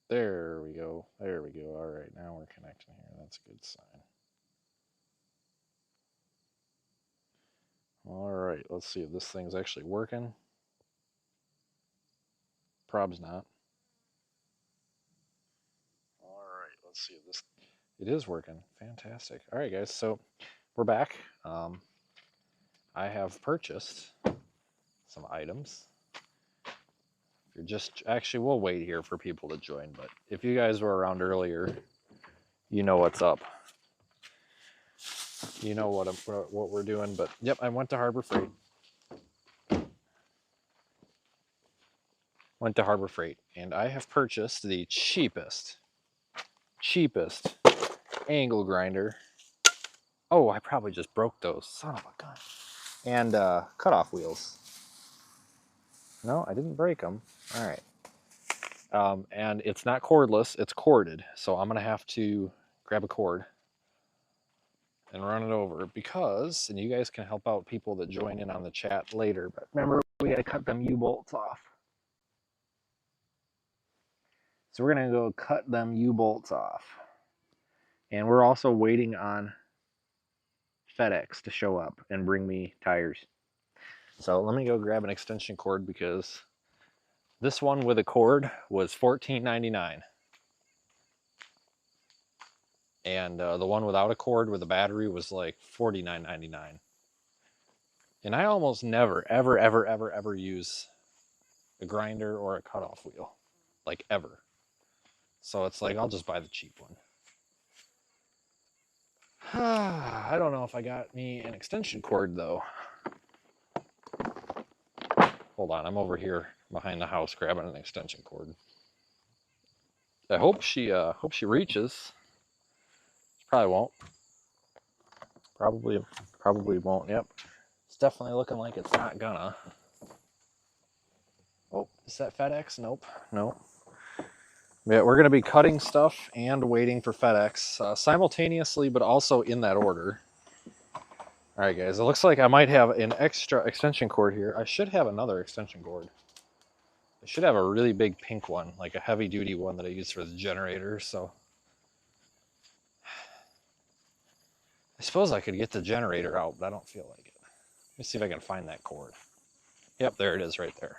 There we go. There we go. All right, now we're connecting here. That's a good sign. All right, let's see if this thing's actually working. Prob's not. All right, let's see if this. It is working. Fantastic. All right, guys. So we're back. I have purchased some items. If you're just actually, we'll wait here for people to join. But if you guys were around earlier, you know what's up. You know what we're doing. But yep, I went to Harbor Freight. And I have purchased the cheapest angle grinder. Oh, I probably just broke those. Son of a gun. And cutoff wheels. No, I didn't break them. All right. And it's not cordless, it's corded. So I'm going to have to grab a cord and run it over because, and you guys can help out people that join in on the chat later, but remember, we got to cut them U-bolts off. So we're going to go cut them U-bolts off. And we're also waiting on FedEx to show up and bring me tires. So let me go grab an extension cord because this one with a cord was $14.99. And the one without a cord with a battery was like $49.99. And I almost never, ever use a grinder or a cutoff wheel. Like ever. So it's like, I'll just buy the cheap one. I don't know if I got me an extension cord though. Hold on, I'm over here behind the house grabbing an extension cord. I hope she reaches. She probably won't. Probably won't. Yep. It's definitely looking like it's not gonna. Oh, is that FedEx? Nope. No. Yeah, we're gonna be cutting stuff and waiting for FedEx simultaneously, but also in that order. All right, guys. It looks like I might have an extra extension cord here. I should have another extension cord. I should have a really big pink one, like a heavy-duty one that I use for the generator. So I suppose I could get the generator out, but I don't feel like it. Let me see if I can find that cord. Yep, there it is right there.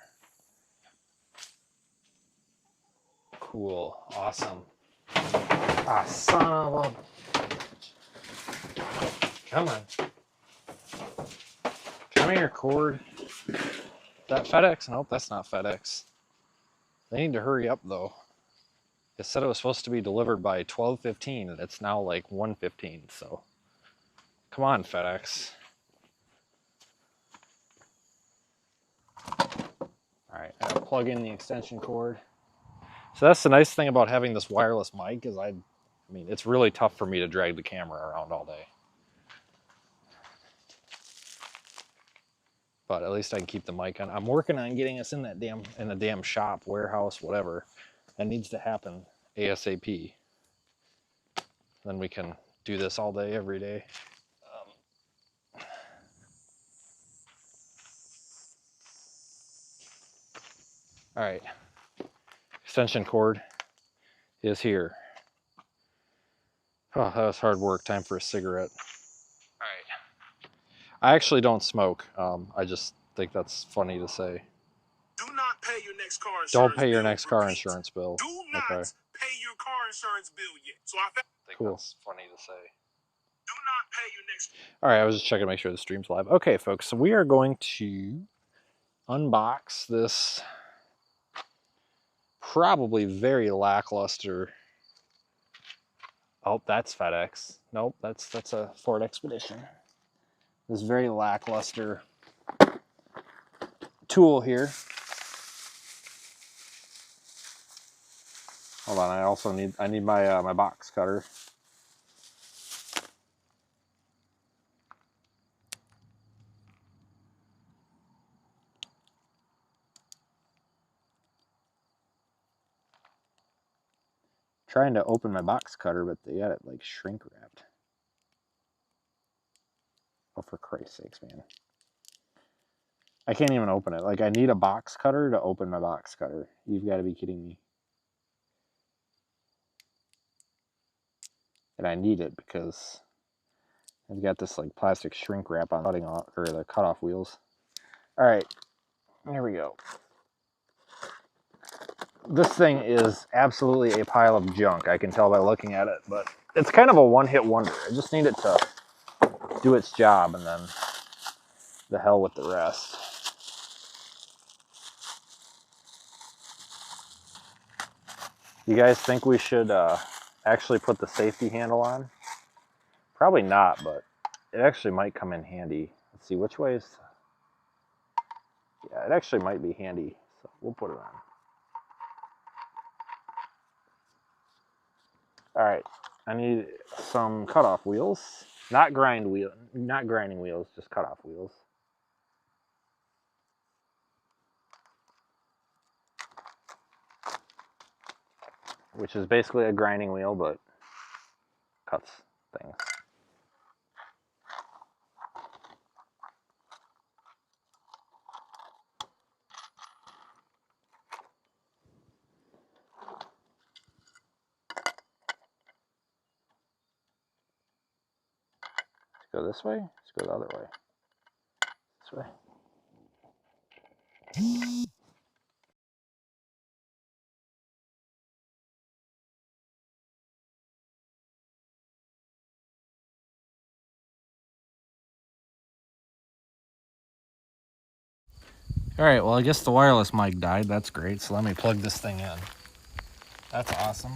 Cool. Awesome. Ah, son of a... Come on. Come here, cord. Is that FedEx? Nope, that's not FedEx. They need to hurry up, though. It said it was supposed to be delivered by 12:15, and it's now like 1:15, so... Come on, FedEx. Alright, I'll plug in the extension cord. So that's the nice thing about having this wireless mic is I mean, it's really tough for me to drag the camera around all day. But at least I can keep the mic on. I'm working on getting us in the damn shop, warehouse, whatever. That needs to happen ASAP. Then we can do this all day, every day. All right, extension cord is here. Oh, that was hard work. Time for a cigarette. All right. I actually don't smoke. I just think that's funny to say. Do not pay your next car insurance Don't pay your bill. next car insurance bill. Do not pay your car insurance bill yet. So I think cool. That's funny to say. Do not pay your next... All right, I was just checking to make sure the stream's live. Okay, folks, so we are going to unbox this probably very lackluster... Oh, that's FedEx. Nope, that's a Ford Expedition. This very lackluster tool here. Hold on, I also need my my box cutter. Trying to open my box cutter, but they got it like shrink wrapped. Oh, for Christ's sakes, man. I can't even open it. Like, I need a box cutter to open my box cutter. You've got to be kidding me. and I need it because I've got this like plastic shrink wrap on cutting off, or the cutoff wheels. All right, there we go. This thing is absolutely a pile of junk. I can tell by looking at it, but it's kind of a one-hit wonder. I just need it to do its job, and then the hell with the rest. You guys think we should actually put the safety handle on? Probably not, but it actually might come in handy. Let's see, which way is... Yeah, it actually might be handy, so we'll put it on. All right, I need some cutoff wheels. Not grinding wheels, just cutoff wheels. Which is basically a grinding wheel, but cuts things. Let's go this way. Let's go the other way. This way. All right, well, I guess the wireless mic died. That's great. So let me plug this thing in. That's awesome.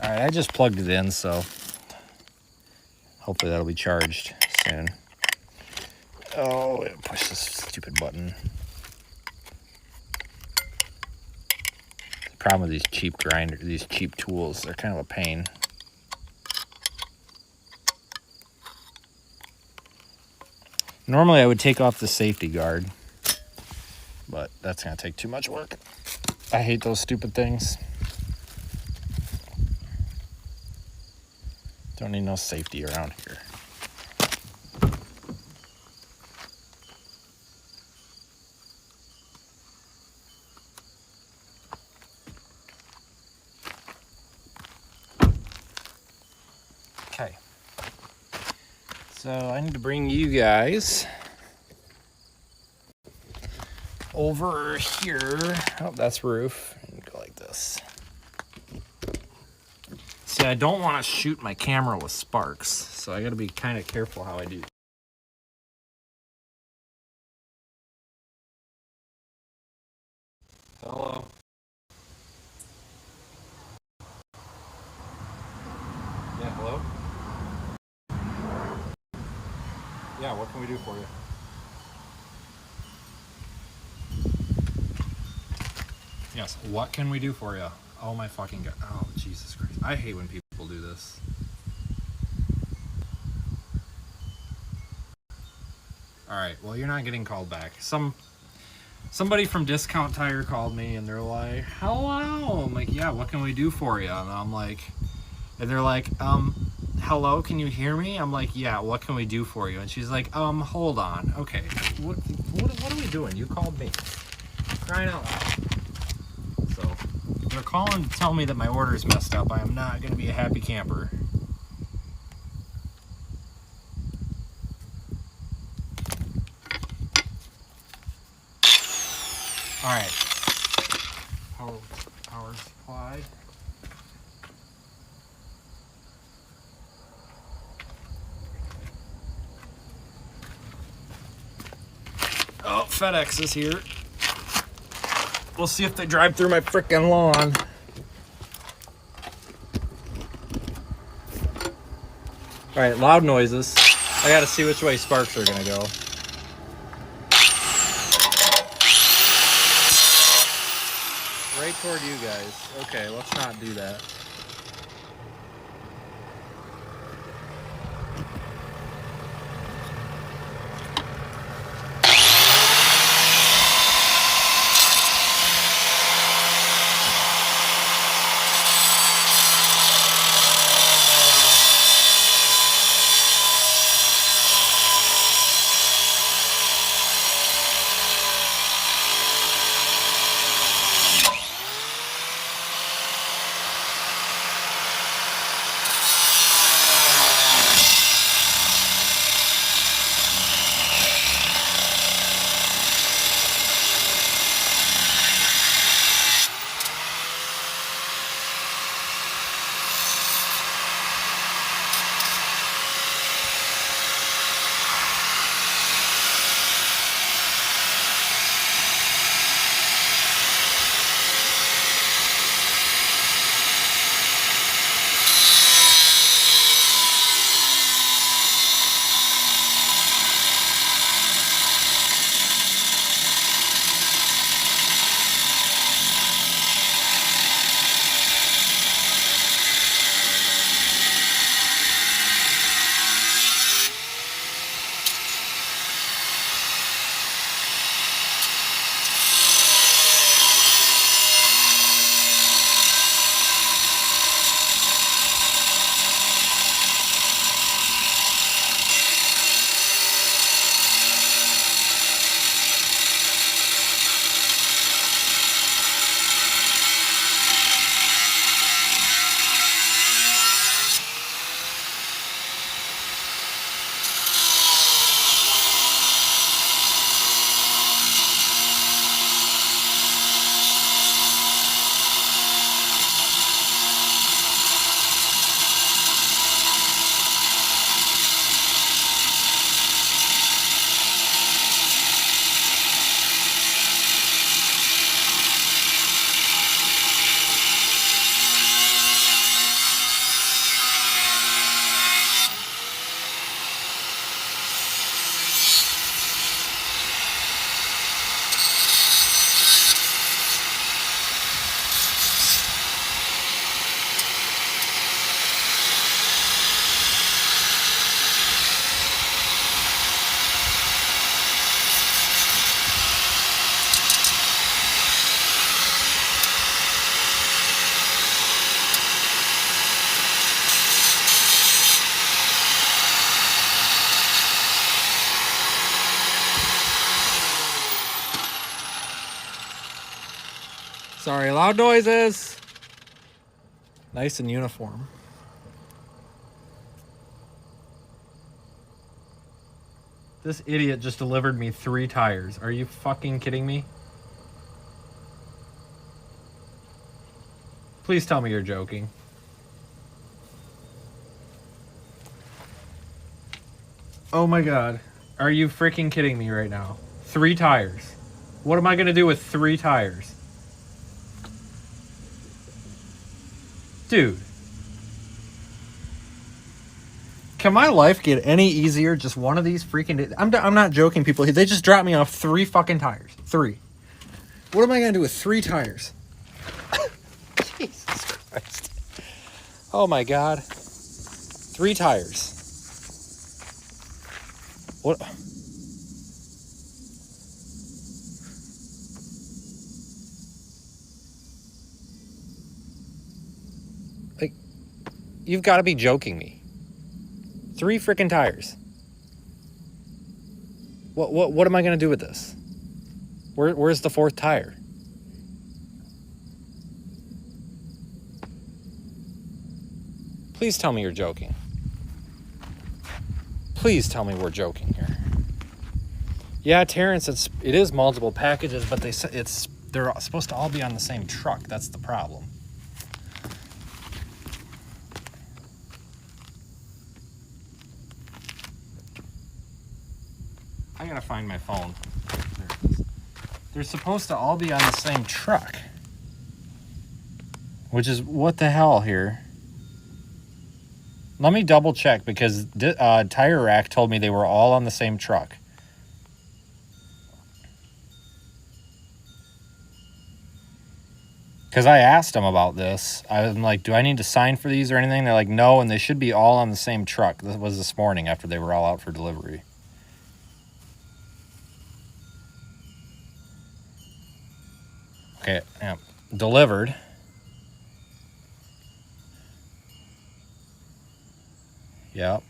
All right, I just plugged it in, so hopefully that'll be charged soon. Oh, push this stupid button. The problem with these cheap grinders, these cheap tools, they're kind of a pain. Normally I would take off the safety guard, but that's gonna take too much work. I hate those stupid things. Don't need no safety around here. Okay. So I need to bring you guys over here. Oh, that's roof. And go like this. See, I don't want to shoot my camera with sparks, so I got to be kind of careful how I do. Hello. Yeah, hello? Yeah, what can we do for you? Yes, what can we do for you? Oh my fucking god. Oh, Jesus Christ. I hate when people do this. Alright, well, you're not getting called back. Somebody from Discount Tire called me and they're like, hello. I'm like, yeah, what can we do for you? And I'm like, and they're like, hello, can you hear me? I'm like, yeah, what can we do for you? And she's like, hold on. Okay, what are we doing? You called me. Crying out loud. So, they're calling to tell me that my order is messed up. I am not going to be a happy camper. Alright. Power supply. Oh, FedEx is here. We'll see if they drive through my frickin' lawn. Alright, loud noises. I gotta see which way sparks are gonna go. Right toward you guys. Okay, let's not do that. Sorry, loud noises. Nice and uniform. This idiot just delivered me 3 tires. Are you fucking kidding me? Please tell me you're joking. Oh my god. Are you freaking kidding me right now? 3 tires. What am I gonna do with 3 tires? Dude. Can my life get any easier? Just one of these freaking... I'm not joking, people. They just dropped me off 3 fucking tires. 3. What am I gonna do with 3 tires? Jesus Christ. Oh my god. 3 tires. What? Like, you've got to be joking me. 3 freaking tires. What am I gonna do with this? Where's the 4th tire? Please tell me you're joking. Please tell me we're joking here. Yeah, Terrence, it is multiple packages, but they're supposed to all be on the same truck. That's the problem. I gotta find my phone. There it is. They're supposed to all be on the same truck. Which is, what the hell here? Let me double check, because Tire Rack told me they were all on the same truck. Because I asked them about this. I'm like, do I need to sign for these or anything? They're like, no, and they should be all on the same truck. This was this morning after they were all out for delivery. Okay, yeah. Delivered. Yep.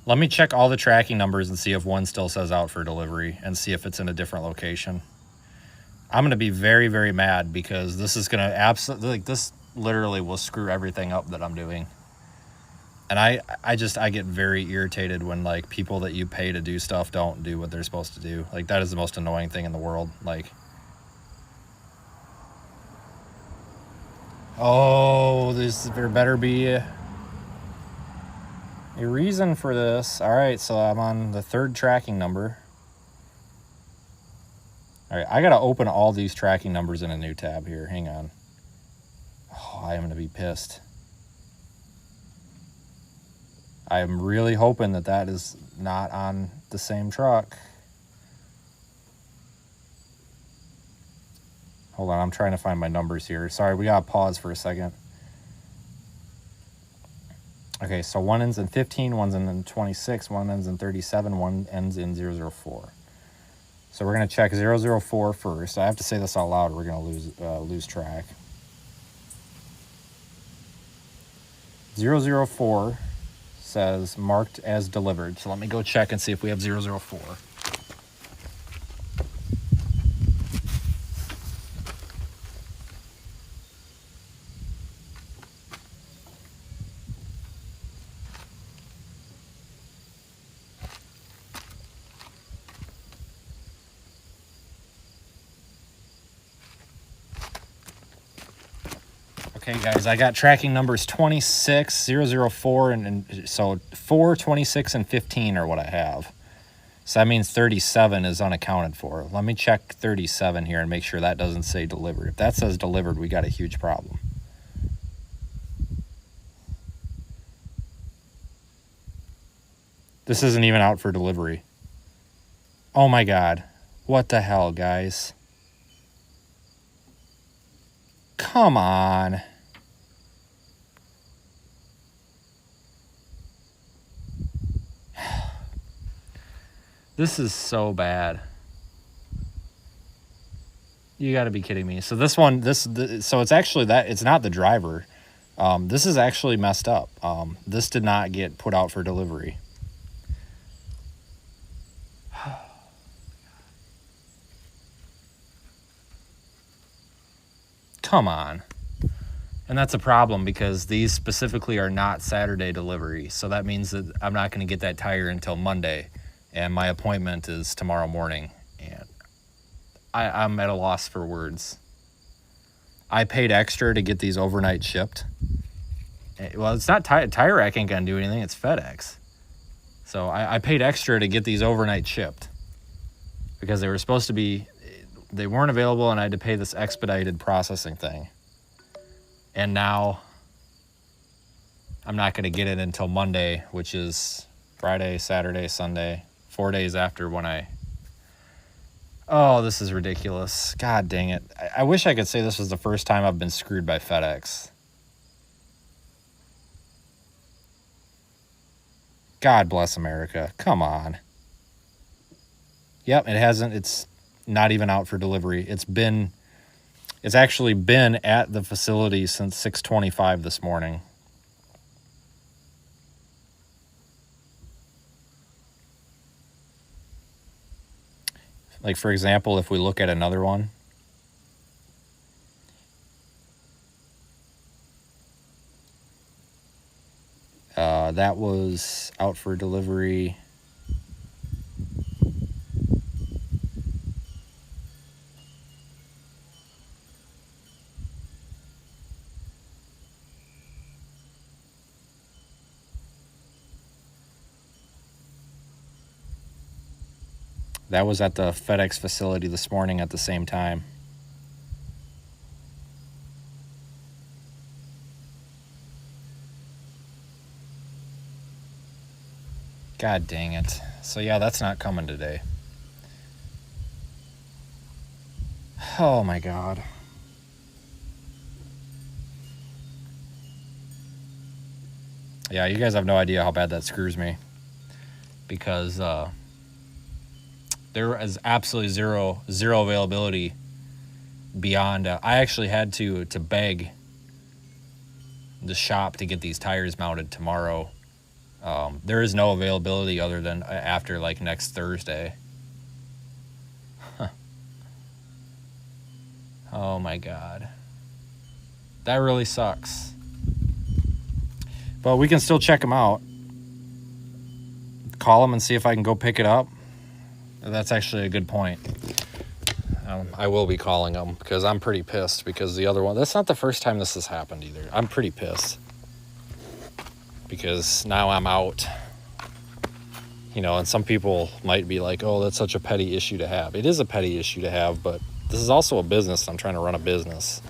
Let me check all the tracking numbers and see if one still says out for delivery and see if it's in a different location. I'm going to be very, very mad because this is going to absolutely, like, this literally will screw everything up that I'm doing. And I get very irritated when, like, people that you pay to do stuff don't do what they're supposed to do. Like, that is the most annoying thing in the world. Like, oh, there better be a reason for this. All right, so I'm on the 3rd tracking number. All right, I got to open all these tracking numbers in a new tab here. Hang on. Oh, I am going to be pissed. I am really hoping that that is not on the same truck. Hold on, I'm trying to find my numbers here. Sorry, we got to pause for a second. Okay, so one ends in 15, one's in 26, one ends in 37, one ends in 004. So we're going to check 004 first. I have to say this out loud or we're going to lose track. 004 says marked as delivered. So let me go check and see if we have 004. Okay, guys, I got tracking numbers 26, 004, and so 4, 26, and 15 are what I have. So that means 37 is unaccounted for. Let me check 37 here and make sure that doesn't say delivered. If that says delivered, we got a huge problem. This isn't even out for delivery. Oh my God. What the hell, guys? Come on. This is so bad. You got to be kidding me. So this one, so it's actually that it's not the driver. This is actually messed up. This did not get put out for delivery. come on. And that's a problem because these specifically are not Saturday delivery. So that means that I'm not going to get that tire until Monday. And my appointment is tomorrow morning. And I'm at a loss for words. I paid extra to get these overnight shipped. Well, it's not Tire Rack ain't going to do anything. It's FedEx. So I paid extra to get these overnight shipped. Because they were supposed to be, they weren't available and I had to pay this expedited processing thing. And now I'm not going to get it until Monday, which is Friday, Saturday, Sunday, 4 days after when oh, this is ridiculous. God dang it. I wish I could say this was the first time I've been screwed by FedEx. God bless America. Come on. Yep, it hasn't. It's not even out for delivery. It's actually been at the facility since 6:25 this morning. Like, for example, if we look at another one. That was out for delivery. That was at the FedEx facility this morning at the same time. God dang it. So yeah, that's not coming today. Oh my God. Yeah, you guys have no idea how bad that screws me. Because there is absolutely zero availability beyond. I actually had to beg the shop to get these tires mounted tomorrow. There is no availability other than after like next Thursday. Huh. Oh my God. That really sucks. But we can still check them out. Call them and see if I can go pick it up. That's actually a good point. I will be calling them because I'm pretty pissed because the other one, that's not the first time this has happened either. I'm pretty pissed because now I'm out. You know, and some people might be like, oh, that's such a petty issue to have. It is a petty issue to have, but this is also a business. I'm trying to run a business.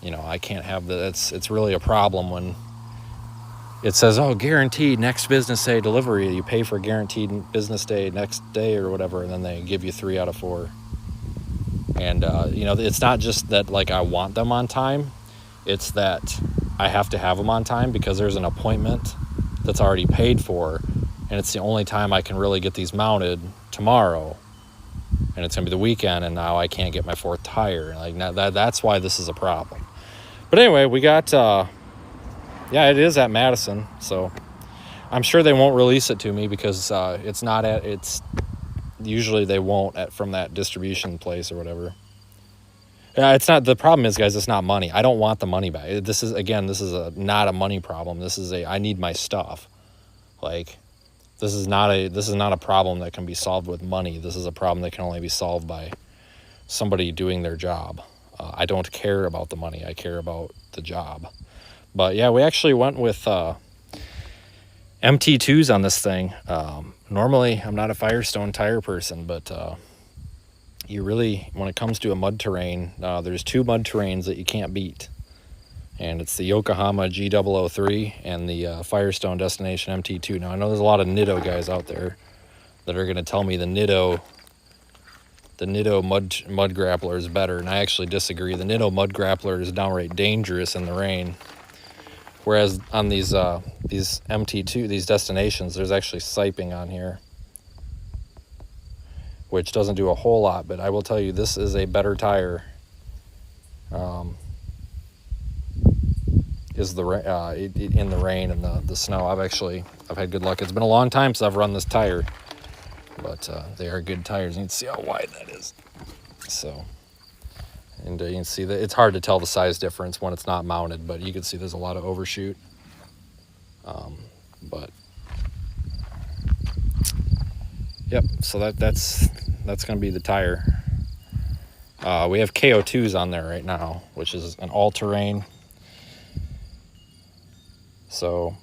You know, I can't have that. It's really a problem when it says, oh, guaranteed next business day delivery. You pay for guaranteed business day next day or whatever, and then they give you 3 out of 4. And, you know, it's not just that, like, I want them on time. It's that I have to have them on time because there's an appointment that's already paid for, and it's the only time I can really get these mounted tomorrow. And it's going to be the weekend, and now I can't get my 4th tire. Like, that's why this is a problem. But anyway, we got... yeah, it is at Madison, so I'm sure they won't release it to me because it's not at, it's usually they won't from that distribution place or whatever. It's not, the problem is, guys, it's not money. I don't want the money back. This is not a money problem. This is I need my stuff. Like, this is not a problem that can be solved with money. This is a problem that can only be solved by somebody doing their job. I don't care about the money. I care about the job. But yeah, we actually went with MT2s on this thing. Normally, I'm not a Firestone tire person, but you really, when it comes to a mud terrain, there's 2 mud terrains that you can't beat. And it's the Yokohama G003 and the Firestone Destination MT2. Now, I know there's a lot of Nitto guys out there that are going to tell me the Nitto mud grappler is better, and I actually disagree. The Nitto mud grappler is downright dangerous in the rain. Whereas on these MT2, these destinations, there's actually siping on here, which doesn't do a whole lot, but I will tell you this is a better tire. Is the in the rain and the snow. I've had good luck. It's been a long time since I've run this tire, but they are good tires. You can see how wide that is. So And you can see that it's hard to tell the size difference when it's not mounted, but you can see there's a lot of overshoot. But yep, so that's going to be the tire. We have KO2s on there right now, which is an all-terrain. So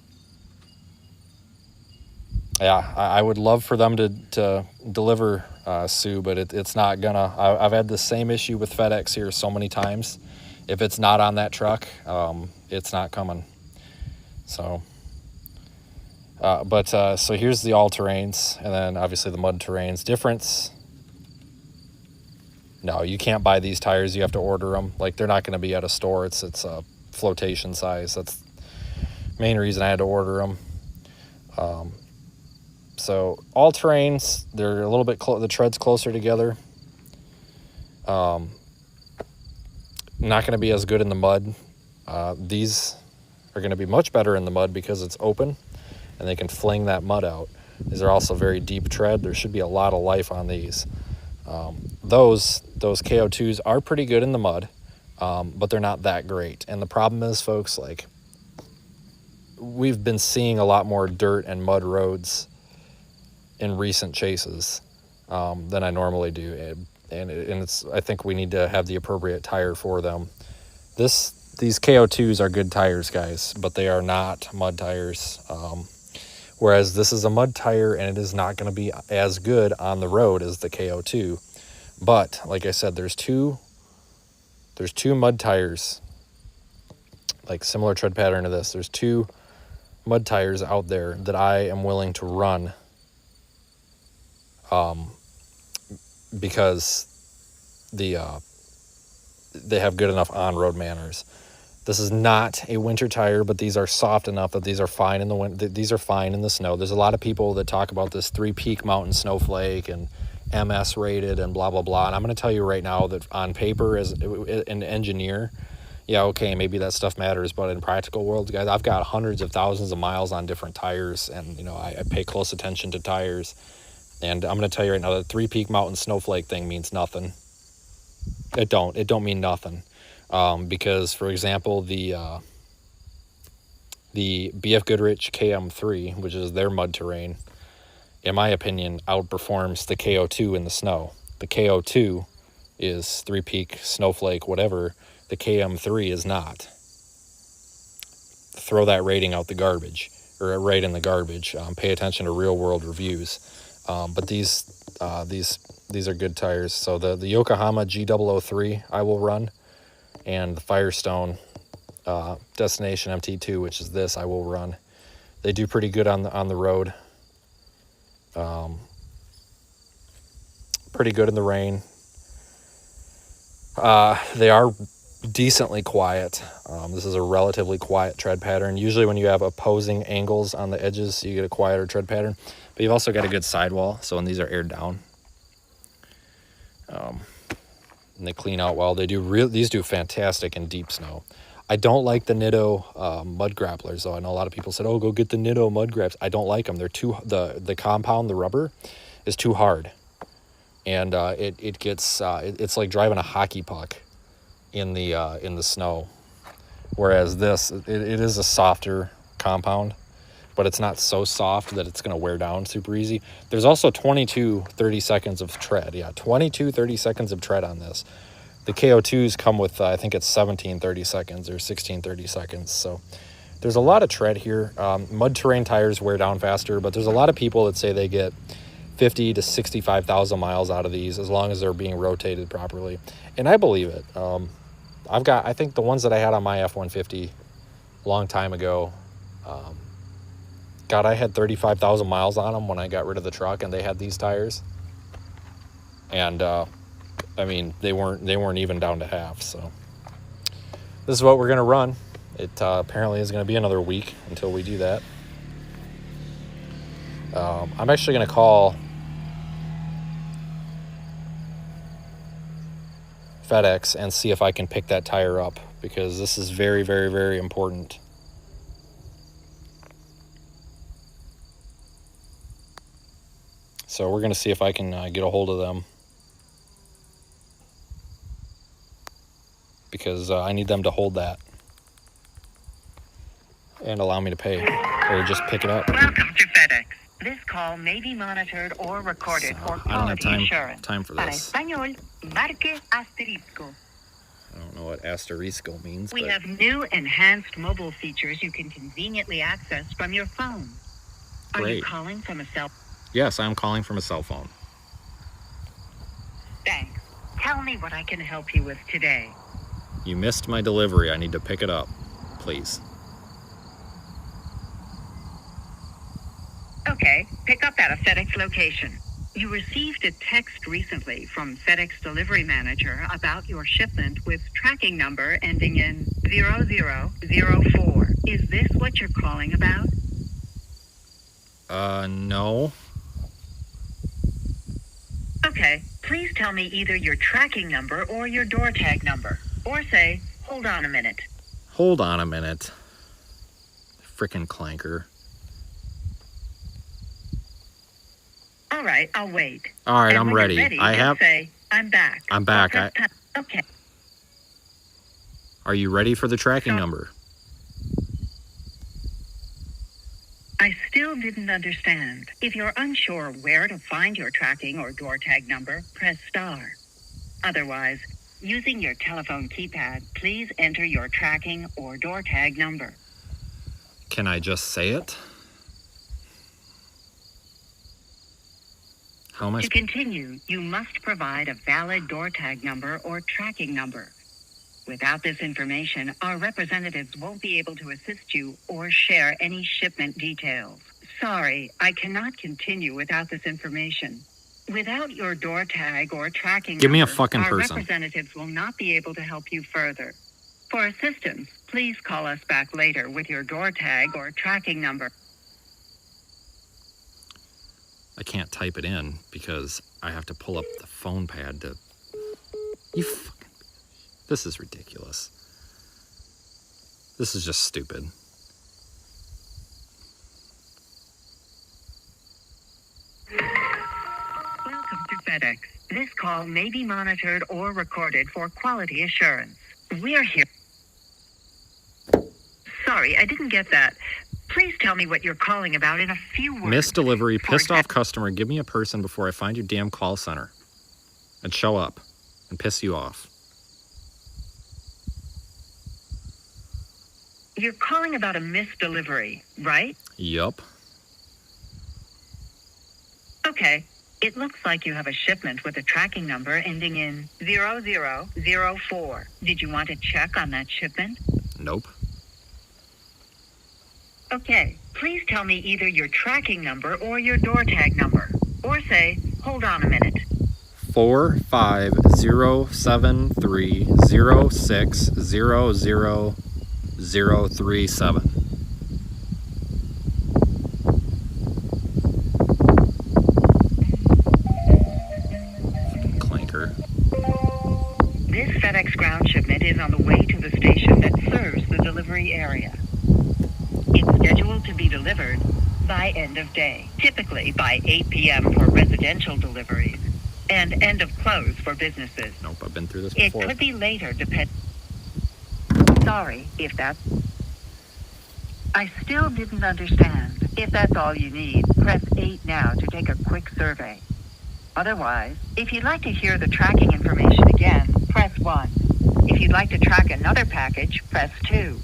yeah, I would love for them to deliver, Sue, but it's not gonna. I've had the same issue with FedEx here so many times. If it's not on that truck, it's not coming. So, so here's the all-terrains, and then obviously the mud terrains. Difference. No, you can't buy these tires. You have to order them. Like, they're not going to be at a store. It's a flotation size. That's the main reason I had to order them. So all terrains, they're a little bit the tread's closer together. Not going to be as good in the mud. These are going to be much better in the mud because it's open and they can fling that mud out. These are also very deep tread. There should be a lot of life on these. Those KO2s are pretty good in the mud, but they're not that great. And the problem is, folks, like, we've been seeing a lot more dirt and mud roads in recent chases than I normally do, and it's, I think we need to have the appropriate tire for them. These KO2s are good tires, guys, but they are not mud tires. Whereas this is a mud tire, and it is not going to be as good on the road as the KO2. But like I said, there's two mud tires, like similar tread pattern to this. There's two mud tires out there that I am willing to run, because they have good enough on-road manners. This is not a winter tire, but these are soft enough that these are fine in the winter. These are fine in the snow. There's a lot of people that talk about this 3-peak mountain snowflake and MS rated and blah, blah, blah. And I'm going to tell you right now that on paper, as an engineer, yeah, okay, maybe that stuff matters, but in practical world, guys, I've got hundreds of thousands of miles on different tires, and, you know, I pay close attention to tires. And I'm going to tell you right now that 3-peak mountain snowflake thing means nothing. It don't mean nothing. Because, for example, the BF Goodrich KM3, which is their mud terrain, in my opinion, outperforms the KO2 in the snow. The KO2 is 3-peak, snowflake, whatever. The KM3 is not. Throw that rating out the garbage, or right in the garbage. Pay attention to real-world reviews. But these are good tires. So the Yokohama G003 I will run, and the Firestone Destination MT2, which is this, I will run. They do pretty good on the road. Pretty good in the rain. They are decently quiet. This is a relatively quiet tread pattern. Usually when you have opposing angles on the edges, you get a quieter tread pattern. But you've also got a good sidewall, so when these are aired down, and they clean out well. These do fantastic in deep snow. I don't like the Nitto mud grapplers, though. I know a lot of people said, "Oh, go get the Nitto mud graps." I don't like them. They're the compound, the rubber, is too hard, and it's like driving a hockey puck in the snow. Whereas this, it is a softer compound, but it's not so soft that it's going to wear down super easy. There's also 30 seconds of tread. Yeah, 30 seconds of tread on this. The KO2s come with, I think it's 30 seconds or 30 seconds. So there's a lot of tread here. Mud terrain tires wear down faster, but there's a lot of people that say they get 50 to 65,000 miles out of these as long as they're being rotated properly. And I believe it. I think the ones that I had on my F-150 a long time ago, God, I had 35,000 miles on them when I got rid of the truck, and they had these tires. And, I mean, they weren't even down to half, so. This is what we're going to run. It apparently is going to be another week until we do that. I'm actually going to call FedEx and see if I can pick that tire up, because this is very, very, very important. So we're going to see if I can get a hold of them. because I need them to hold that and allow me to pay, or just pick it up. Welcome to FedEx. This call may be monitored or recorded for I don't have quality assurance. time for Para this. español, marque asterisco. I don't know what asterisco means. We but have new enhanced mobile features you can conveniently access from your phone. Are you Great. calling from a cell? Yes, I'm calling from a cell phone. Thanks. Tell me what I can help you with today. You missed my delivery. I need to pick it up, please. Okay, pick up at a FedEx location. You received a text recently from FedEx Delivery Manager about your shipment with tracking number ending in 0004. Is this what you're calling about? No. Okay, please tell me either your tracking number or your door tag number. Or say, hold on a minute. Hold on a minute. Frickin' clanker. All right, I'll wait. All right, And I'm when ready. you're ready. I just have. say, I'm back. I'm back. Or press pound. Okay. Are you ready for the tracking number? I still didn't understand. If you're unsure where to find your tracking or door tag number, press star. Otherwise, using your telephone keypad, please enter your tracking or door tag number. Can I just say it? How am I? To continue, you must provide a valid door tag number or tracking number. Without this information, our representatives won't be able to assist you or share any shipment details. Sorry, I cannot continue without this information. Without your door tag or tracking Give me a number, fucking our person. representatives will not be able to help you further. For assistance, please call us back later with your door tag or tracking number. I can't type it in because I have to pull up the phone pad to. You fucking. This is ridiculous. This is just stupid. Welcome to FedEx. This call may be monitored or recorded for quality assurance. We're here. Sorry, I didn't get that. Please tell me what you're calling about in a few words. Missed delivery, For pissed off customer, give me a person before I find your damn call center. And show up and piss you off. You're calling about a missed delivery, right? Yup. Okay. It looks like you have a shipment with a tracking number ending in 0004. Did you want to check on that shipment? Nope. Okay. Please tell me either your tracking number or your door tag number. Or say, hold on a minute. 45073060037. Clanker. This FedEx ground shipment is on the way to the station that serves the delivery area. It's scheduled to be delivered by end of day, typically by 8 p.m. for residential deliveries, and end of close for businesses. Nope, I've been through this It before. could be later, Sorry if that's... I still didn't understand. If that's all you need, press 8 now to take a quick survey. Otherwise, if you'd like to hear the tracking information again, press 1. If you'd like to track another package, press 2.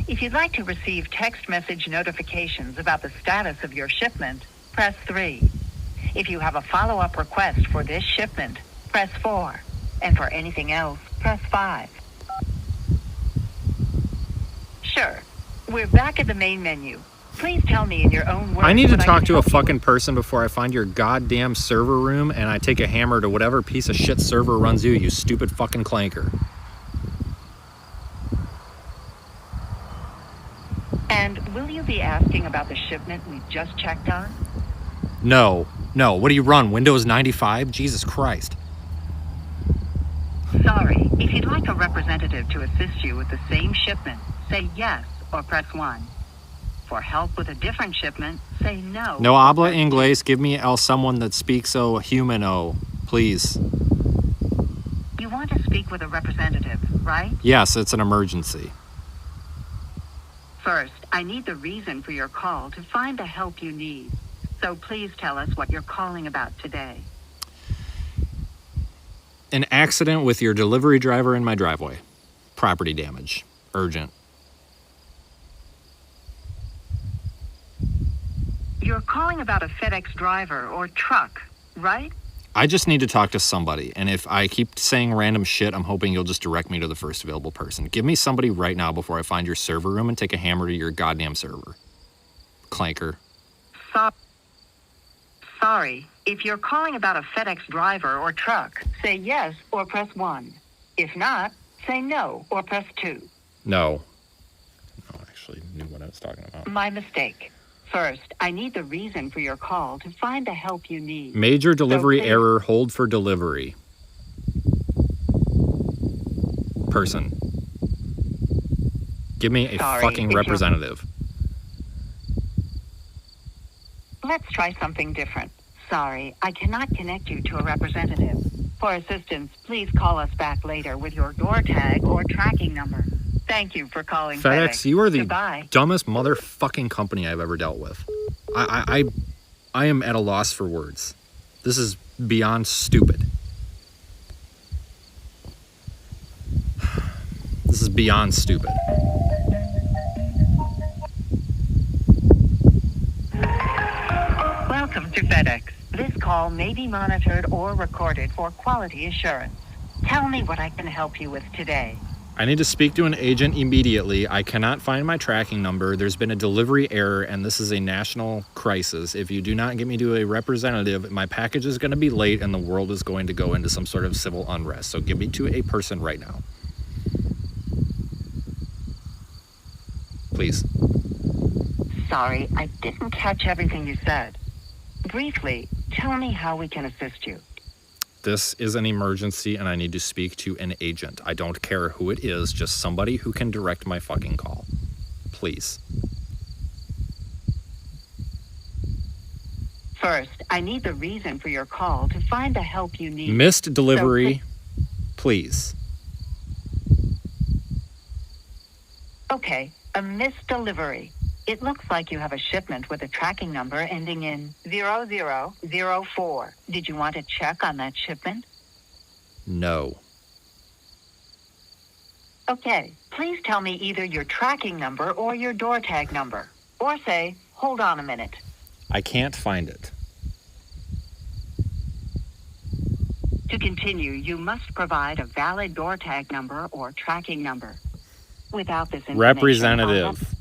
If you'd like to receive text message notifications about the status of your shipment, press 3. If you have a follow-up request for this shipment, press 4. And for anything else, press 5. Sure. We're back at the main menu. Please tell me in your own words. I need to what talk can to a help you fucking person before I find your goddamn server room and I take a hammer to whatever piece of shit server runs you stupid fucking clanker. And will you be asking about the shipment we just checked on? No. What do you run? Windows 95? Jesus Christ. Sorry. If you'd like a representative to assist you with the same shipment, say yes or press 1. For help with a different shipment, say no. No habla inglés. Give me someone that speaks humano, please. You want to speak with a representative, right? Yes, it's an emergency. First, I need the reason for your call to find the help you need. So please tell us what you're calling about today. An accident with your delivery driver in my driveway. Property damage. Urgent. You're calling about a FedEx driver or truck, right? I just need to talk to somebody, and if I keep saying random shit, I'm hoping you'll just direct me to the first available person. Give me somebody right now before I find your server room and take a hammer to your goddamn server. Clanker. Sorry. If you're calling about a FedEx driver or truck, say yes or press 1. If not, say no or press 2. No. No, I actually knew what I was talking about. My mistake. First, I need the reason for your call to find the help you need. Major delivery So please- error, hold for delivery. Person. Give me a Sorry, fucking if you're- representative. Let's try something different. Sorry, I cannot connect you to a representative. For assistance, please call us back later with your door tag or tracking number. Thank you for calling FedEx, you are the Goodbye. dumbest motherfucking company I've ever dealt with. I am at a loss for words. This is beyond stupid. This is beyond stupid. Welcome to FedEx. This call may be monitored or recorded for quality assurance. Tell me what I can help you with today. I need to speak to an agent immediately. I cannot find my tracking number. There's been a delivery error, and this is a national crisis. If you do not get me to a representative, my package is going to be late, and the world is going to go into some sort of civil unrest. So give me to a person right now. Please. Sorry, I didn't catch everything you said. Briefly, tell me how we can assist you. This is an emergency, and I need to speak to an agent. I don't care who it is, just somebody who can direct my fucking call. Please. First, I need the reason for your call to find the help you need. Missed delivery, please. Okay, a missed delivery. It looks like you have a shipment with a tracking number ending in 0004. Did you want to check on that shipment? No. Okay, please tell me either your tracking number or your door tag number. Or say, hold on a minute. I can't find it. To continue, you must provide a valid door tag number or tracking number. Without this information, Representative.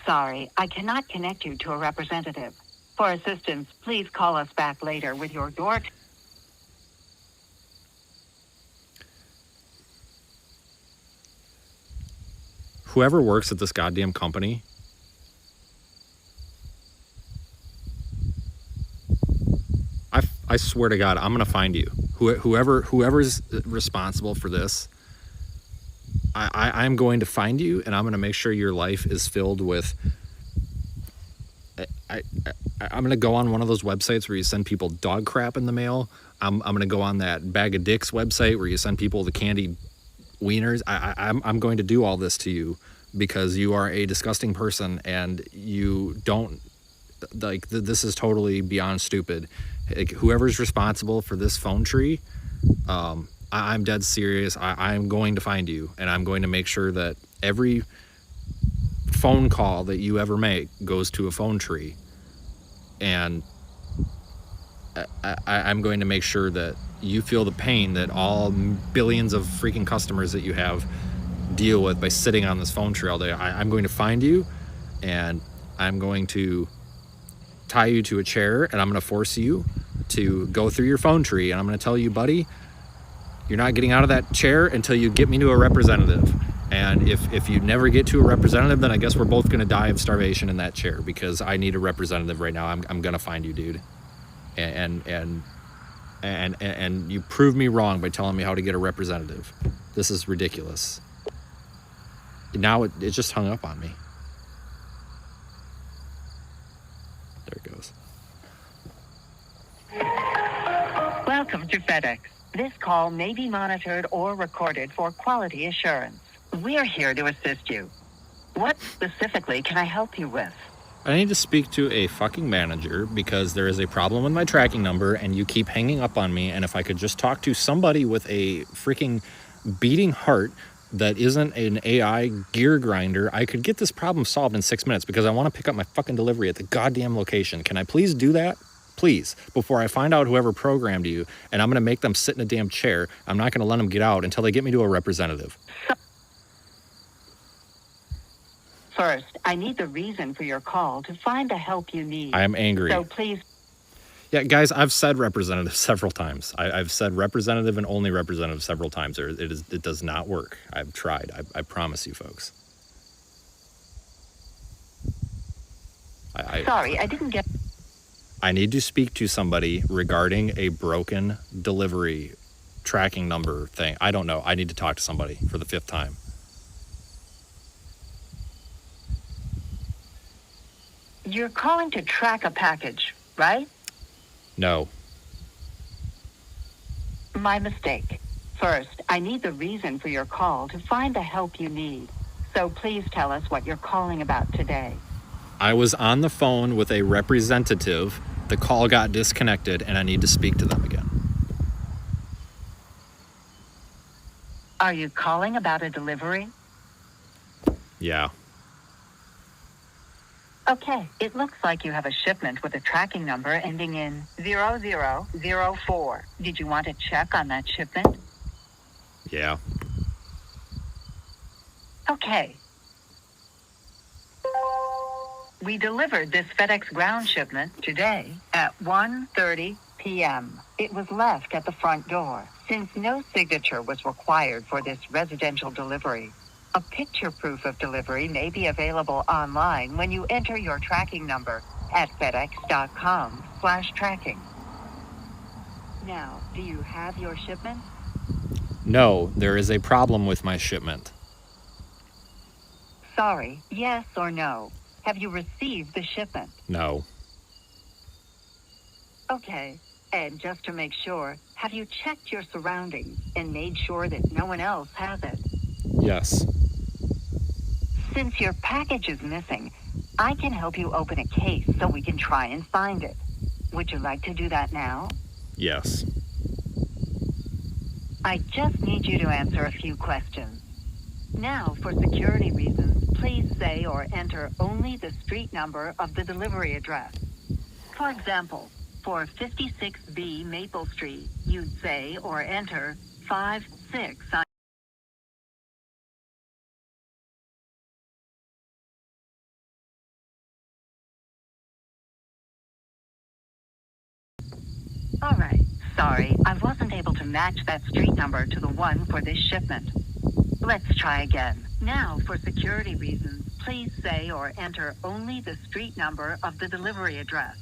Sorry, I cannot connect you to a representative. For assistance, please call us back later with your door. Whoever works at this goddamn company, I swear to God, I'm gonna find you. Whoever's responsible for this, I'm going to find you, and I'm going to make sure your life is filled with. I'm going to go on one of those websites where you send people dog crap in the mail. I'm going to go on that Bag of Dicks website where you send people the candied wieners. I'm going to do all this to you because you are a disgusting person, and you don't like. This is totally beyond stupid. Like, whoever's responsible for this phone tree, I'm dead serious. I'm going to find you, and I'm going to make sure that every phone call that you ever make goes to a phone tree. And I'm going to make sure that you feel the pain that all billions of freaking customers that you have deal with by sitting on this phone tree all day. I'm going to find you, and I'm going to tie you to a chair, and I'm going to force you to go through your phone tree, and I'm going to tell you, buddy, you're not getting out of that chair until you get me to a representative. And if you never get to a representative, then I guess we're both going to die of starvation in that chair, because I need a representative right now. I'm going to find you, dude. And you proved me wrong by telling me how to get a representative. This is ridiculous. Now it just hung up on me. There it goes. Welcome to FedEx. This call may be monitored or recorded for quality assurance. We're here to assist you. What specifically can I help you with? I need to speak to a fucking manager because there is a problem with my tracking number and you keep hanging up on me. And if I could just talk to somebody with a freaking beating heart that isn't an AI gear grinder, I could get this problem solved in 6 minutes because I want to pick up my fucking delivery at the goddamn location. Can I please do that? Please, before I find out whoever programmed you, and I'm going to make them sit in a damn chair. I'm not going to let them get out until they get me to a representative. First, I need the reason for your call to find the help you need. I am angry. So please. Yeah, guys, I've said representative several times. I've said representative and only representative several times. It does not work. I've tried. I promise you, folks. Sorry, I didn't get. I need to speak to somebody regarding a broken delivery tracking number thing. I don't know. I need to talk to somebody for the 5th time. You're calling to track a package, right? No. My mistake. First, I need the reason for your call to find the help you need. So please tell us what you're calling about today. I was on the phone with a representative. The call got disconnected and I need to speak to them again. Are you calling about a delivery? Yeah. Okay, it looks like you have a shipment with a tracking number ending in 0004. Did you want to check on that shipment? Yeah. Okay. We delivered this FedEx ground shipment today at 1:30 p.m. It was left at the front door. Since no signature was required for this residential delivery, a picture proof of delivery may be available online when you enter your tracking number at fedex.com/tracking. Now, do you have your shipment? No, there is a problem with my shipment. Sorry, yes or no? Have you received the shipment? No. Okay, and just to make sure, have you checked your surroundings and made sure that no one else has it? Yes. Since your package is missing, I can help you open a case so we can try and find it. Would you like to do that now? Yes. I just need you to answer a few questions. Now, for security reasons, please say or enter only the street number of the delivery address. For example, for 56B Maple Street, you'd say or enter 56 on. All right, sorry, I wasn't able to match that street number to the one for this shipment. Let's try again. Now, for security reasons, please say or enter only the street number of the delivery address.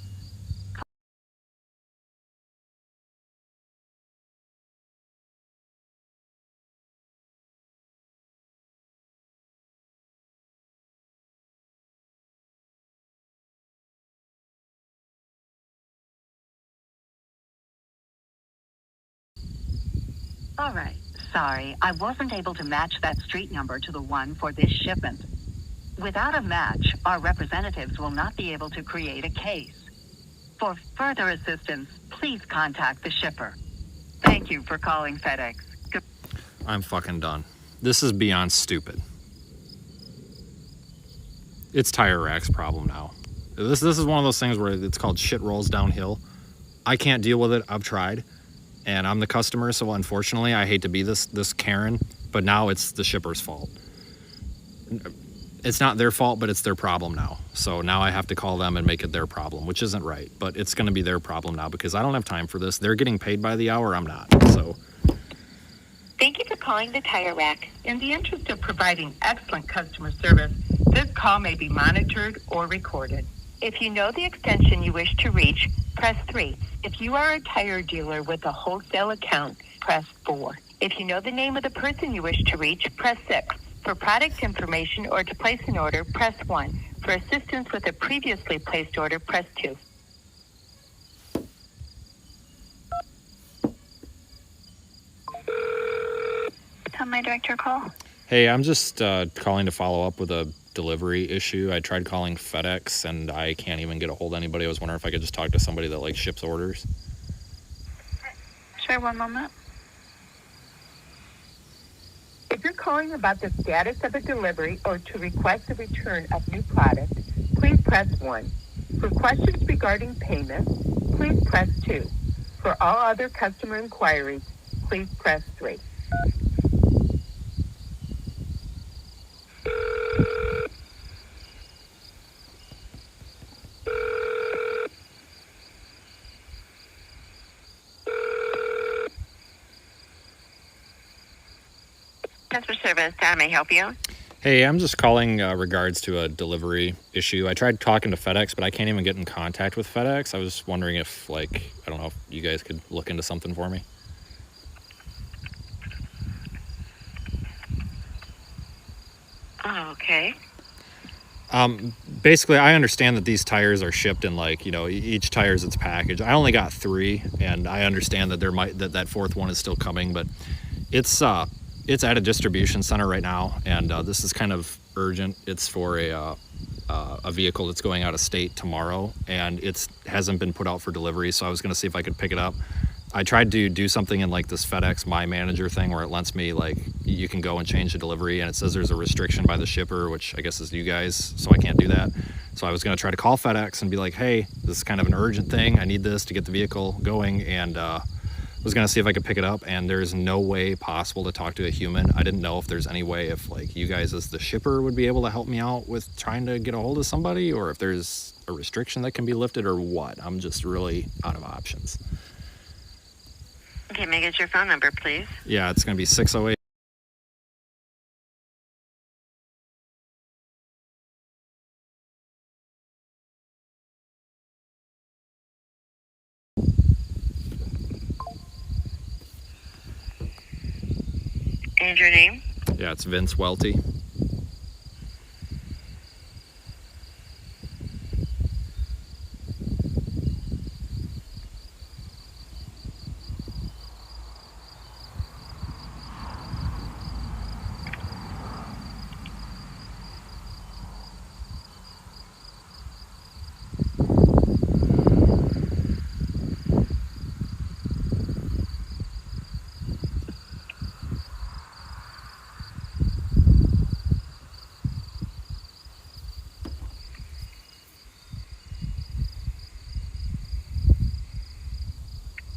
All right, sorry, I wasn't able to match that street number to the one for this shipment. Without a match, our representatives will not be able to create a case. For further assistance, please contact the shipper. Thank you for calling FedEx. I'm fucking done. This is beyond stupid. It's Tire Rack's problem now. This is one of those things where it's called shit rolls downhill. I can't deal with it. I've tried. And I'm the customer, so unfortunately, I hate to be this Karen, but now it's the shipper's fault. It's not their fault, but it's their problem now. So now I have to call them and make it their problem, which isn't right. But it's going to be their problem now because I don't have time for this. They're getting paid by the hour. I'm not. So. Thank you for calling the Tire Rack. In the interest of providing excellent customer service, this call may be monitored or recorded. If you know the extension you wish to reach, press 3. If you are a tire dealer with a wholesale account, press 4. If you know the name of the person you wish to reach, press 6. For product information or to place an order, press 1. For assistance with a previously placed order, press 2. may I direct your call? Hey, I'm just calling to follow up with a delivery issue. I tried calling FedEx and I can't even get a hold of anybody. I was wondering if I could just talk to somebody that like ships orders. Sure, one moment. If you're calling about the status of a delivery or to request a return of new product, please press 1. For questions regarding payment, please press 2. For all other customer inquiries, please press 3. Customer service, how may I help you? Hey, I'm just calling regards to a delivery issue. I tried talking to FedEx, but I can't even get in contact with FedEx. I was wondering if, like, I don't know if you guys could look into something for me. Oh, okay. Basically, I understand that these tires are shipped in like, each tire is its package. I only got 3, and I understand that that 4th one is still coming, but it's at a distribution center right now, and this is kind of urgent. It's for a vehicle that's going out of state tomorrow, and it hasn't been put out for delivery, so I was going to see if I could pick it up. I tried to do something in like this FedEx My Manager thing where it lets me, like, you can go and change the delivery, and it says there's a restriction by the shipper, which I guess is you guys, so I can't do that. So I was going to try to call FedEx and be like, hey, this is kind of an urgent thing. I need this to get the vehicle going, and was going to see if I could pick it up, and there's no way possible to talk to a human. I didn't know if there's any way if like you guys as the shipper would be able to help me out with trying to get a hold of somebody, or if there's a restriction that can be lifted or what. I'm just really out of options. Okay, may I get your phone number, please? Yeah, it's going to be 608. And your name? Yeah, it's Vince Welty.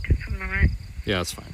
Just a moment. Yeah, that's fine.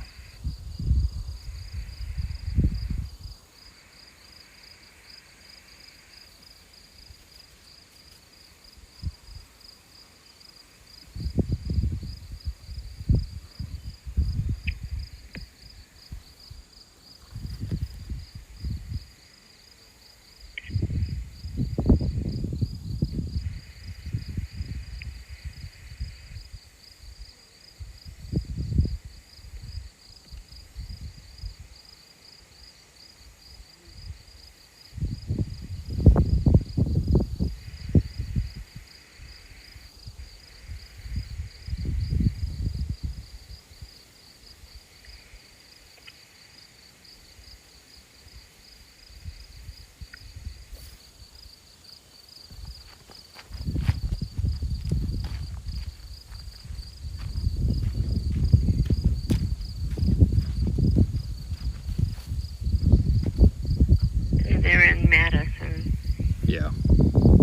They're in Madison.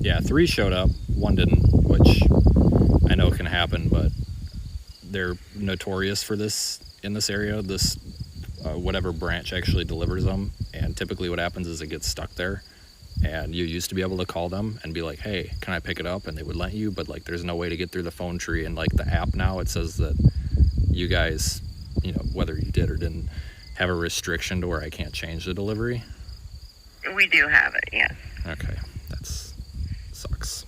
Yeah, 3 showed up, 1 didn't, which I know can happen, but they're notorious for this in this area. This whatever branch actually delivers them, and typically what happens is it gets stuck there, and you used to be able to call them and be like, hey, can I pick it up, and they would let you, but like there's no way to get through the phone tree, and like the app now, it says that you guys, whether you did or didn't, have a restriction to where I can't change the delivery. We do have it, yes. Okay, that sucks.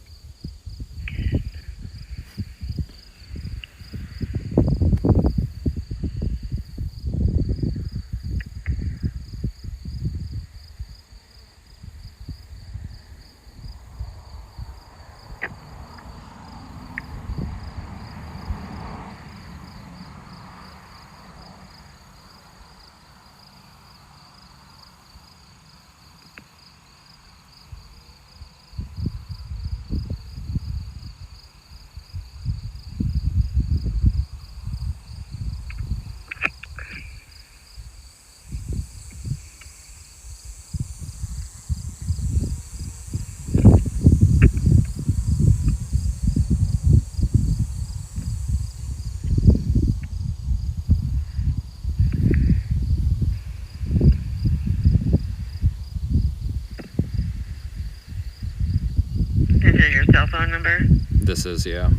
phone number? This is, yeah.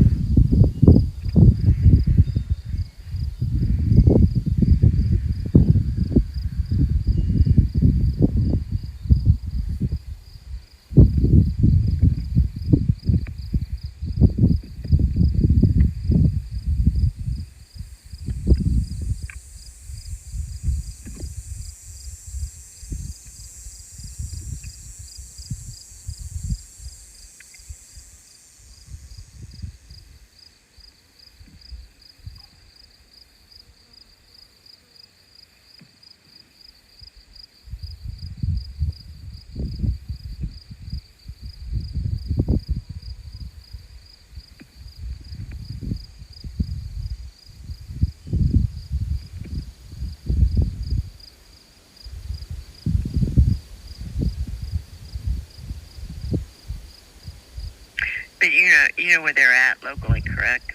But you know where they're at locally, correct?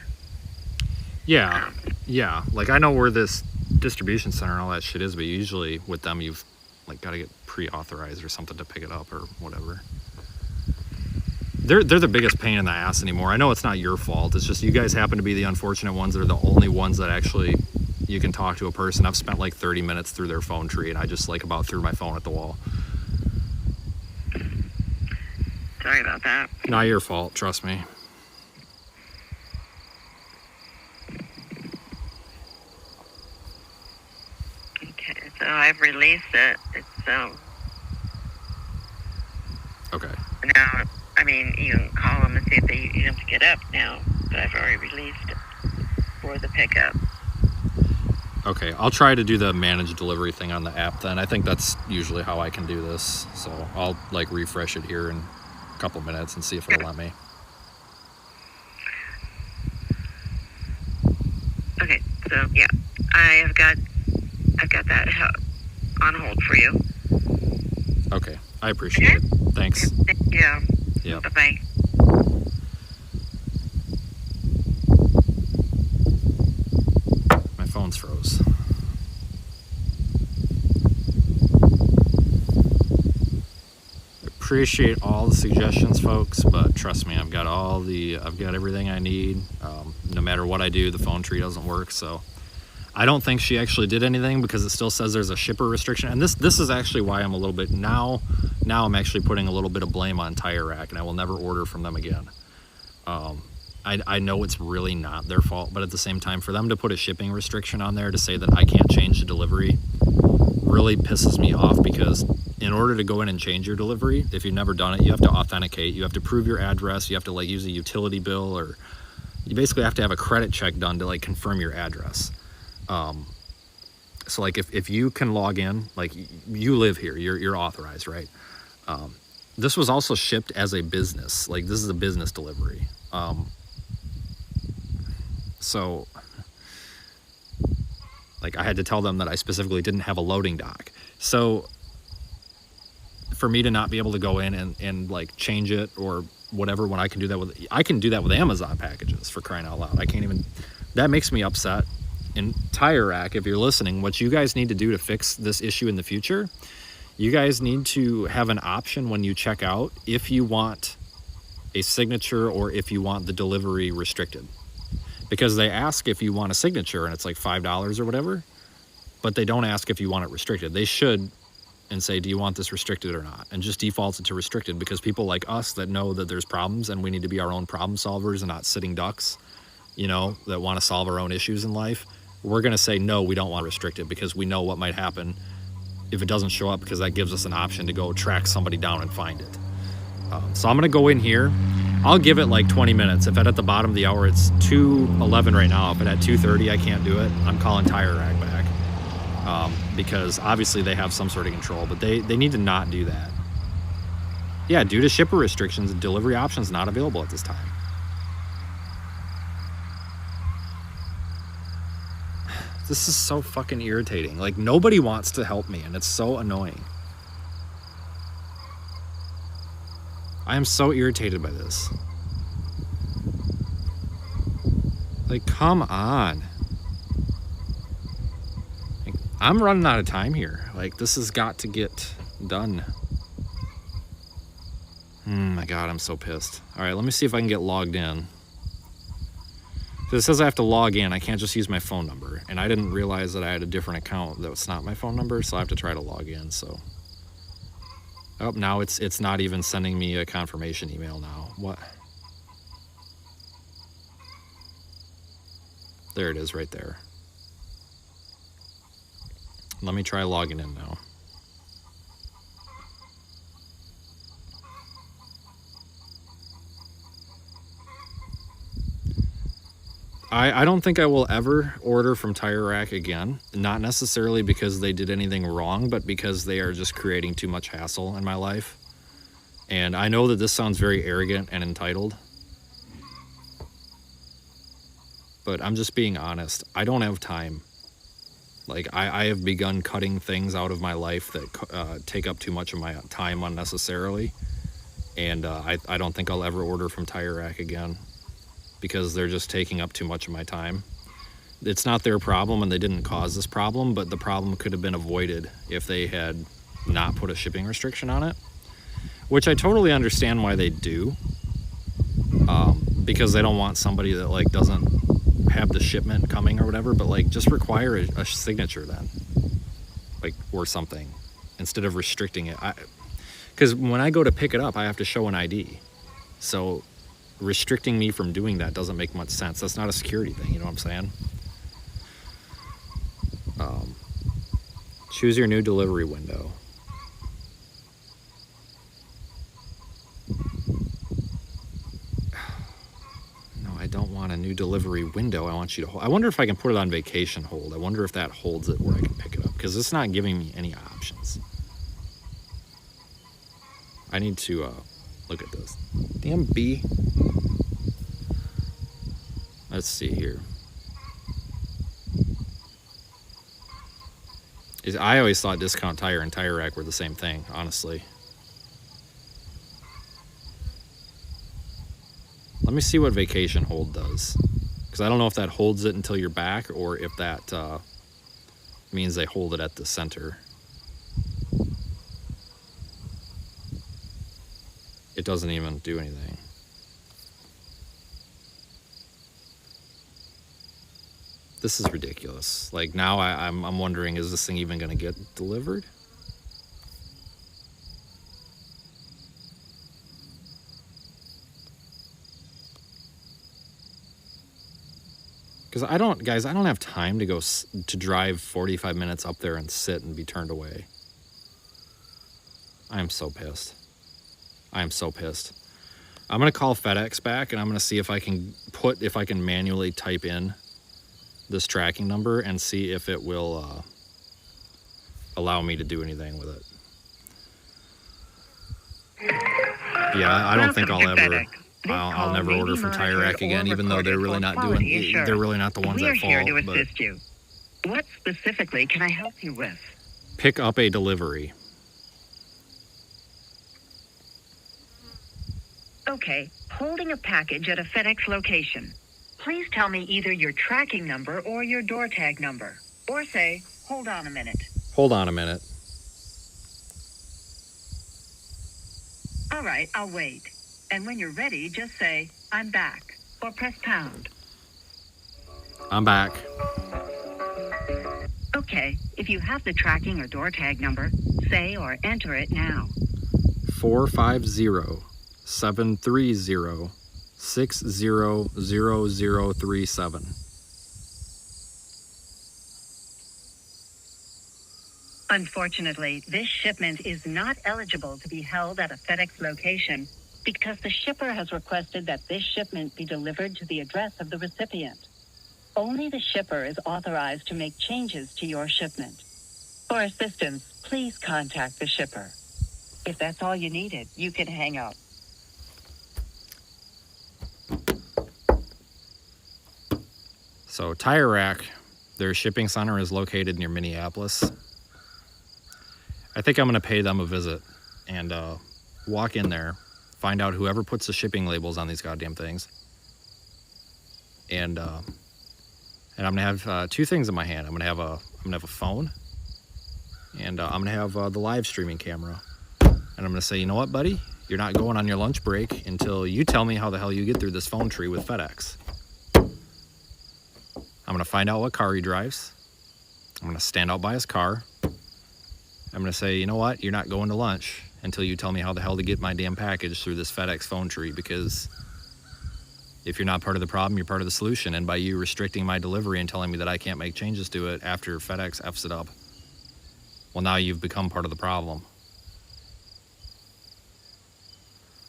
Yeah, yeah. Like, I know where this distribution center and all that shit is, but usually with them, you've like got to get pre-authorized or something to pick it up or whatever. They're the biggest pain in the ass anymore. I know it's not your fault. It's just you guys happen to be the unfortunate ones that are the only ones that actually you can talk to a person. I've spent like 30 minutes through their phone tree, and I just like about threw my phone at the wall. Sorry about that. Not your fault, trust me. Okay, so I've released it. It's Okay. now. I mean, you can call them and see if they you have to get up now. But I've already released it for the pickup. Okay, I'll try to do the managed delivery thing on the app then. I think that's usually how I can do this. So I'll like refresh it here in a couple minutes and see if it'll let me. Okay, so yeah, I've got that on hold for you. Okay, I appreciate it. Thanks. Thank you. Yeah. Bye-bye. My phone's froze. Appreciate all the suggestions, folks, but trust me, I've got everything I need. No matter what I do, the phone tree doesn't work, so I don't think she actually did anything because it still says there's a shipper restriction. And this is actually why I'm a little bit now I'm actually putting a little bit of blame on Tire Rack, and I will never order from them again. I know it's really not their fault, but at the same time, for them to put a shipping restriction on there to say that I can't change the delivery really pisses me off, because in order to go in and change your delivery, if you've never done it, you have to authenticate, you have to prove your address, you have to like use a utility bill, or you basically have to have a credit check done to like confirm your address. So like if you can log in, like you live here, you're authorized, right? This was also shipped as a business, like this is a business delivery. So like I had to tell them that I specifically didn't have a loading dock. So for me to not be able to go in and like change it or whatever, when I can do that with Amazon packages, for crying out loud. That makes me upset. And Tire Rack, if you're listening, what you guys need to do to fix this issue in the future, you guys need to have an option when you check out if you want a signature or if you want the delivery restricted. Because they ask if you want a signature and it's like $5 or whatever, but they don't ask if you want it restricted. They should, and say, do you want this restricted or not? And just defaults it to restricted, because people like us that know that there's problems and we need to be our own problem solvers and not sitting ducks, you know, that want to solve our own issues in life, we're going to say, no, we don't want restricted, because we know what might happen if it doesn't show up, because that gives us an option to go track somebody down and find it. So I'm going to go in here. I'll give it like 20 minutes. If at the bottom of the hour, it's 2:11 right now. If at 2:30 I can't do it, I'm calling Tire Rack back. Because obviously they have some sort of control, but they need to not do that. Yeah, due to shipper restrictions, delivery options not available at this time. This is so fucking irritating. Like, nobody wants to help me, and it's so annoying. I am so irritated by this. Like, come on. Like, I'm running out of time here. Like, this has got to get done. My God, I'm so pissed. All right, let me see if I can get logged in. So it says I have to log in. I can't just use my phone number. And I didn't realize that I had a different account that was not my phone number, so I have to try to log in. So, oh, now it's not even sending me a confirmation email now. What? There it is right there. Let me try logging in now. I don't think I will ever order from Tire Rack again. Not necessarily because they did anything wrong, but because they are just creating too much hassle in my life. And I know that this sounds very arrogant and entitled, but I'm just being honest. I don't have time. Like, I have begun cutting things out of my life that take up too much of my time unnecessarily. And I don't think I'll ever order from Tire Rack again, because they're just taking up too much of my time. It's not their problem and they didn't cause this problem, but the problem could have been avoided if they had not put a shipping restriction on it, which I totally understand why they do, because they don't want somebody that like doesn't have the shipment coming or whatever, but like just require a signature then, like, or something, instead of restricting it. Because when I go to pick it up, I have to show an ID. So restricting me from doing that doesn't make much sense. That's not a security thing, you know what I'm saying? Choose your new delivery window. No, I don't want a new delivery window. I want you to hold. I wonder if I can put it on vacation hold. I wonder if that holds it where I can pick it up, because it's not giving me any options. I need to look at this. Damn bee. Let's see here. I always thought Discount Tire and Tire Rack were the same thing, honestly. Let me see what vacation hold does, because I don't know if that holds it until you're back or if that means they hold it at the center. It doesn't even do anything. This is ridiculous. Like, now I'm wondering, is this thing even going to get delivered? Because I don't have time to go to drive 45 minutes up there and sit and be turned away. I am so pissed. I am so pissed. I'm going to call FedEx back and I'm going to see if I can manually type in this tracking number and see if it will allow me to do anything with it. Yeah, I don't think I'll never order from Tire Rack again, even though they're really not the ones at fault. We're here to assist you. What specifically can I help you with? Pick up a delivery. Okay, holding a package at a FedEx location. Please tell me either your tracking number or your door tag number. Or say, hold on a minute. Hold on a minute. All right, I'll wait. And when you're ready, just say, I'm back. Or press pound. I'm back. Okay, if you have the tracking or door tag number, say or enter it now. 450-730-600037. Unfortunately, this shipment is not eligible to be held at a FedEx location because the shipper has requested that this shipment be delivered to the address of the recipient. Only the shipper is authorized to make changes to your shipment. For assistance, please contact the shipper. If that's all you needed, you can hang up. So Tire Rack, their shipping center is located near Minneapolis. I think I'm going to pay them a visit and walk in there, find out whoever puts the shipping labels on these goddamn things. And I'm going to have two things in my hand. I'm going to have a phone, and I'm going to have the live streaming camera. And I'm going to say, you know what, buddy? you're not going on your lunch break until you tell me how the hell you get through this phone tree with FedEx. I'm going to find out what car he drives. I'm going to stand out by his car. I'm going to say, you know what? You're not going to lunch until you tell me how the hell to get my damn package through this FedEx phone tree, because if you're not part of the problem, you're part of the solution. And by you restricting my delivery and telling me that I can't make changes to it after FedEx F's it up, well, now you've become part of the problem.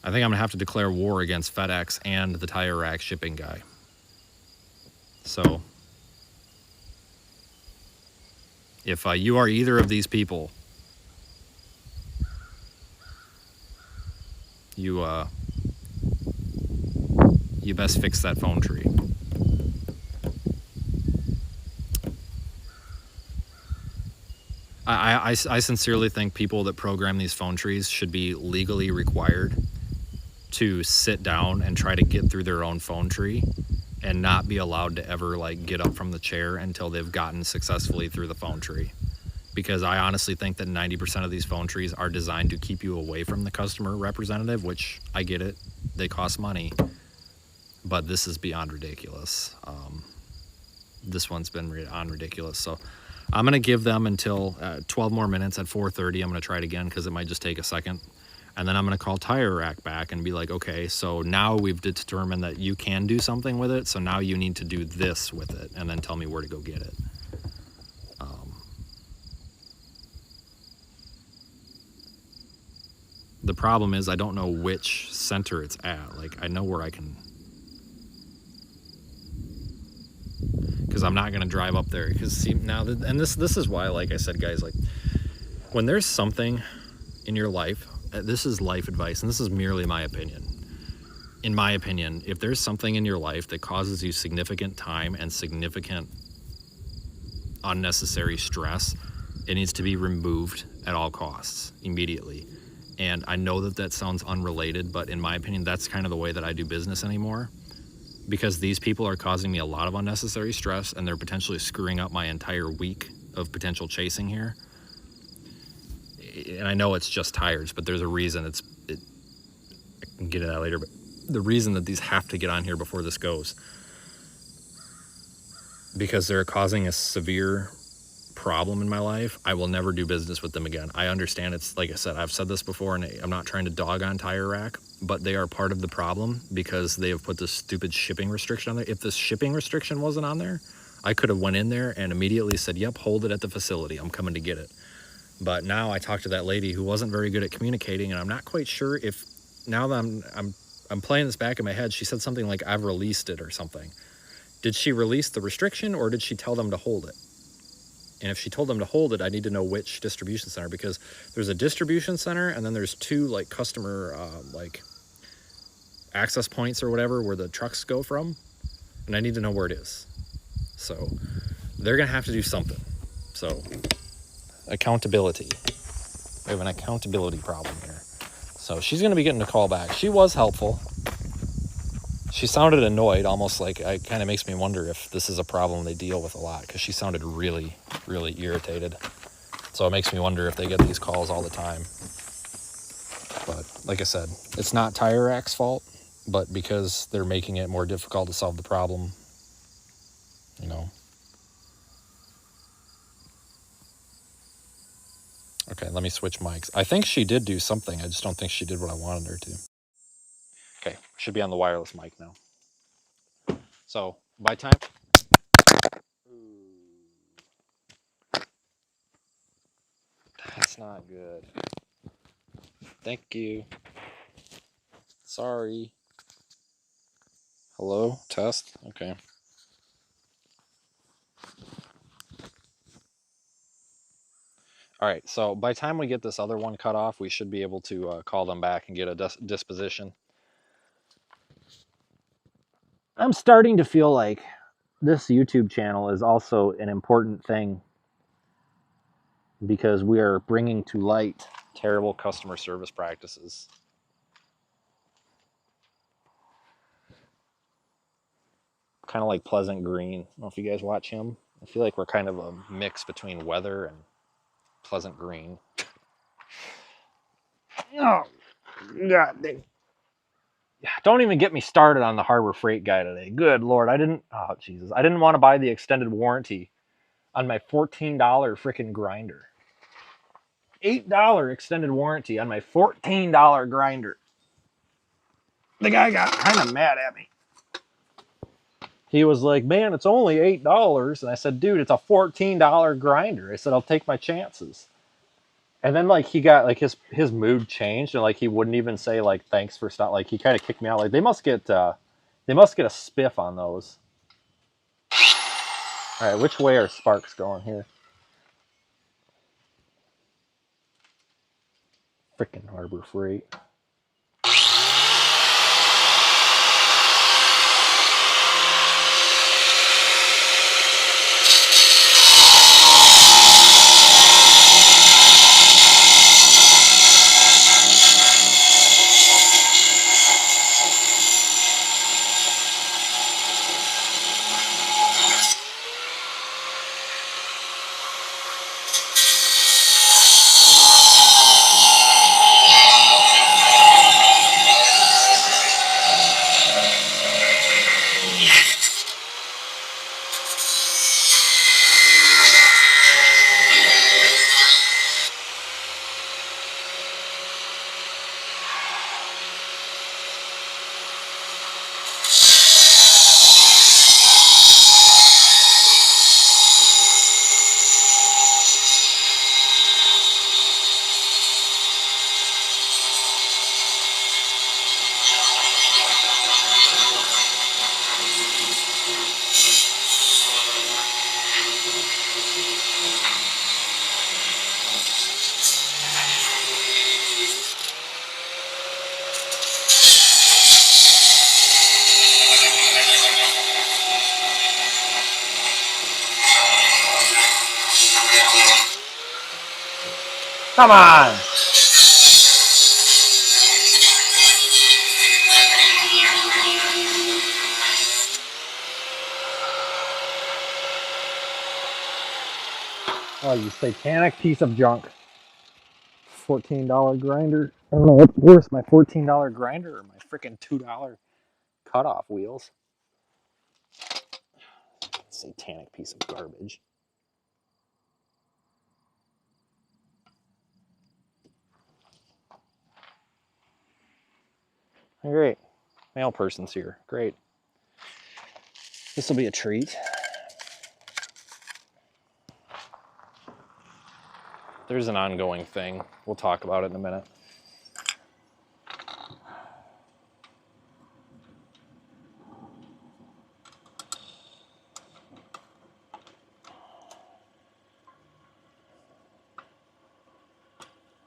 I think I'm gonna have to declare war against FedEx and the tire rack shipping guy. So if you are either of these people, you best fix that phone tree. I sincerely think people that program these phone trees should be legally required to sit down and try to get through their own phone tree and not be allowed to ever like get up from the chair until they've gotten successfully through the phone tree. Because I honestly think that 90% of these phone trees are designed to keep you away from the customer representative, which I get it, they cost money, but this is beyond ridiculous. This one's been beyond ridiculous. So I'm gonna give them until 12 more minutes. At 4:30, I'm gonna try it again because it might just take a second. And then I'm gonna call Tire Rack back and be like, okay, so now we've determined that you can do something with it, so now you need to do this with it, and then tell me where to go get it. The problem is I don't know which center it's at. Like, I know where I can, because I'm not gonna drive up there. Because see now, and this is why, like I said, guys, like when there's something in your life, this is life advice, and this is merely my opinion. In my opinion, if there's something in your life that causes you significant time and significant unnecessary stress, it needs to be removed at all costs immediately. And I know that that sounds unrelated, but in my opinion, that's kind of the way that I do business anymore, because these people are causing me a lot of unnecessary stress, and they're potentially screwing up my entire week of potential chasing here. And I know it's just tires, but there's a reason. I can get to that later, but the reason that these have to get on here before this goes, because they're causing a severe problem in my life. I will never do business with them again. I understand, it's like I said, I've said this before, and I'm not trying to dog on Tire Rack, but they are part of the problem because they have put this stupid shipping restriction on there. If this shipping restriction wasn't on there, I could have went in there and immediately said, yep, hold it at the facility, I'm coming to get it. But now I talked to that lady who wasn't very good at communicating, and I'm not quite sure if, now that I'm playing this back in my head, she said something like, I've released it or something. Did she release the restriction, or did she tell them to hold it? And if she told them to hold it, I need to know which distribution center, because there's a distribution center and then there's two like customer like access points or whatever where the trucks go from, and I need to know where it is. So they're gonna have to do something. So accountability. We have an accountability problem here. So she's gonna be getting a call back. She was helpful. She sounded annoyed, almost like, it kind of makes me wonder if this is a problem they deal with a lot, because she sounded really, really irritated. So it makes me wonder if they get these calls all the time. But like I said, it's not Tire Rack's fault, but because they're making it more difficult to solve the problem, you know. Okay, let me switch mics. I think she did do something. I just don't think she did what I wanted her to. Okay, should be on the wireless mic now. So by time... That's not good. Thank you. Sorry. Hello? Test? Okay. All right, so by the time we get this other one cut off, we should be able to call them back and get a disposition. I'm starting to feel like this YouTube channel is also an important thing, because we are bringing to light terrible customer service practices. Kind of like Pleasant Green. I don't know if you guys watch him. I feel like we're kind of a mix between Weather and Pleasant Green. Oh, God dang. Don't even get me started on the Harbor Freight guy today. Good Lord, I didn't want to buy the extended warranty on my $14 freaking grinder. $8 extended warranty on my $14 grinder. The guy got kind of mad at me. He was like, man, it's only $8. And I said, dude, it's a $14 grinder. I said, I'll take my chances. And then like he got like his mood changed and like he wouldn't even say like thanks for stuff. Like he kind of kicked me out. Like they must get a spiff on those. All right, which way are sparks going here? Freaking Harbor Freight. Come on! Oh, you satanic piece of junk. $14 grinder. I don't know what's worse, my $14 grinder or my freaking $2 cutoff wheels. Satanic piece of garbage. Great. Mail person's here. Great. This will be a treat. There's an ongoing thing. We'll talk about it in a minute.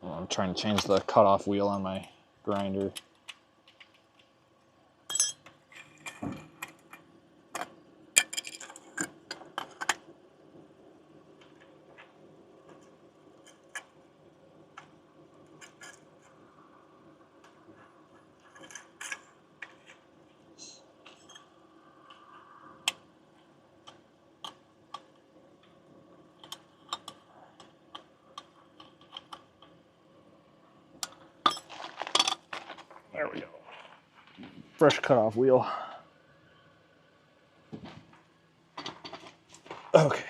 I'm trying to change the cutoff wheel on my grinder. There we go. Fresh cutoff wheel. Okay.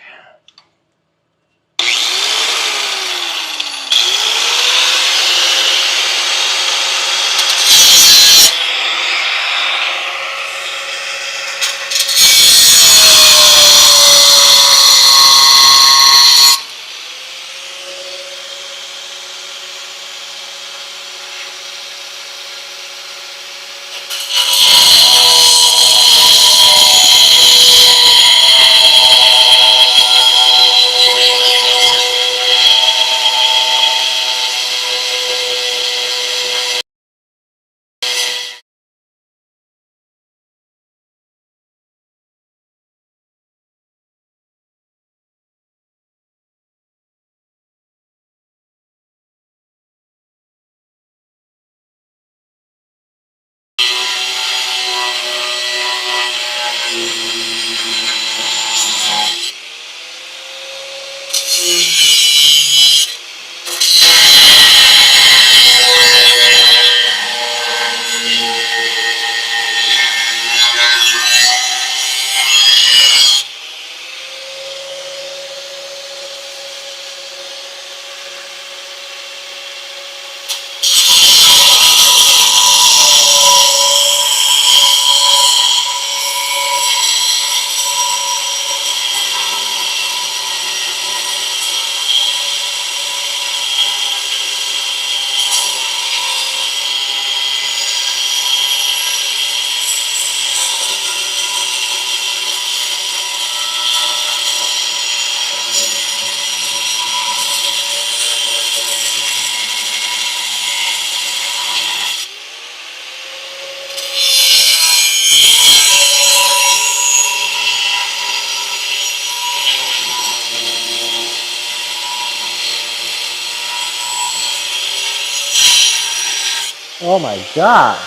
Oh my god.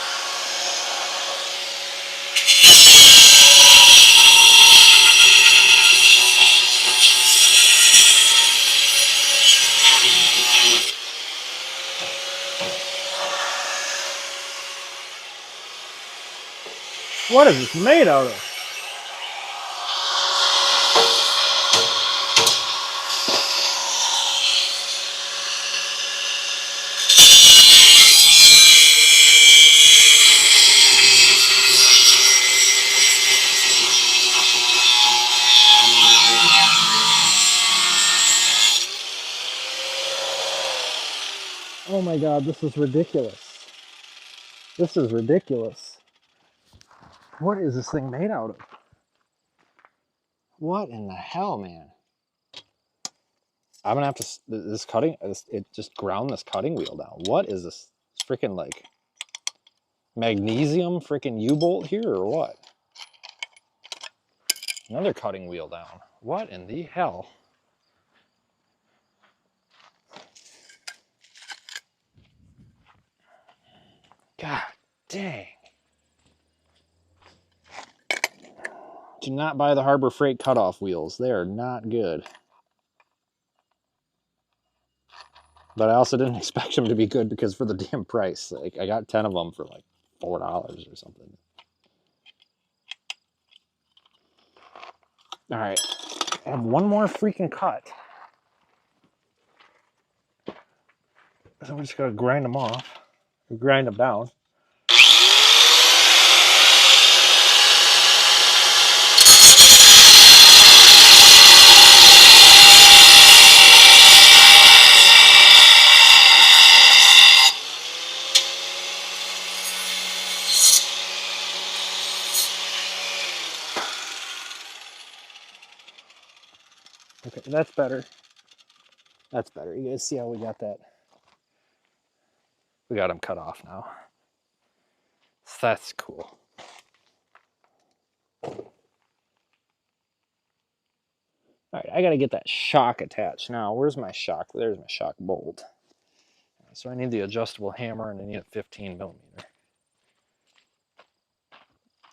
What is this made out of? Oh my god, this is ridiculous. This is ridiculous. What is this thing made out of? What in the hell, man? I'm gonna have to, this cutting, it just ground this cutting wheel down. What is this freaking like magnesium freaking U-bolt here or what? Another cutting wheel down. What in the hell? God dang. Do not buy the Harbor Freight cutoff wheels. They are not good. But I also didn't expect them to be good because for the damn price. Like I got 10 of them for like $4 or something. All right. I have one more freaking cut. So we're just gonna grind them off. Grind them down. Okay, that's better. That's better. You guys see how we got that? We got them cut off now. So that's cool. All right, I got to get that shock attached now. Where's my shock? There's my shock bolt. So I need the adjustable hammer and I need a 15 millimeter.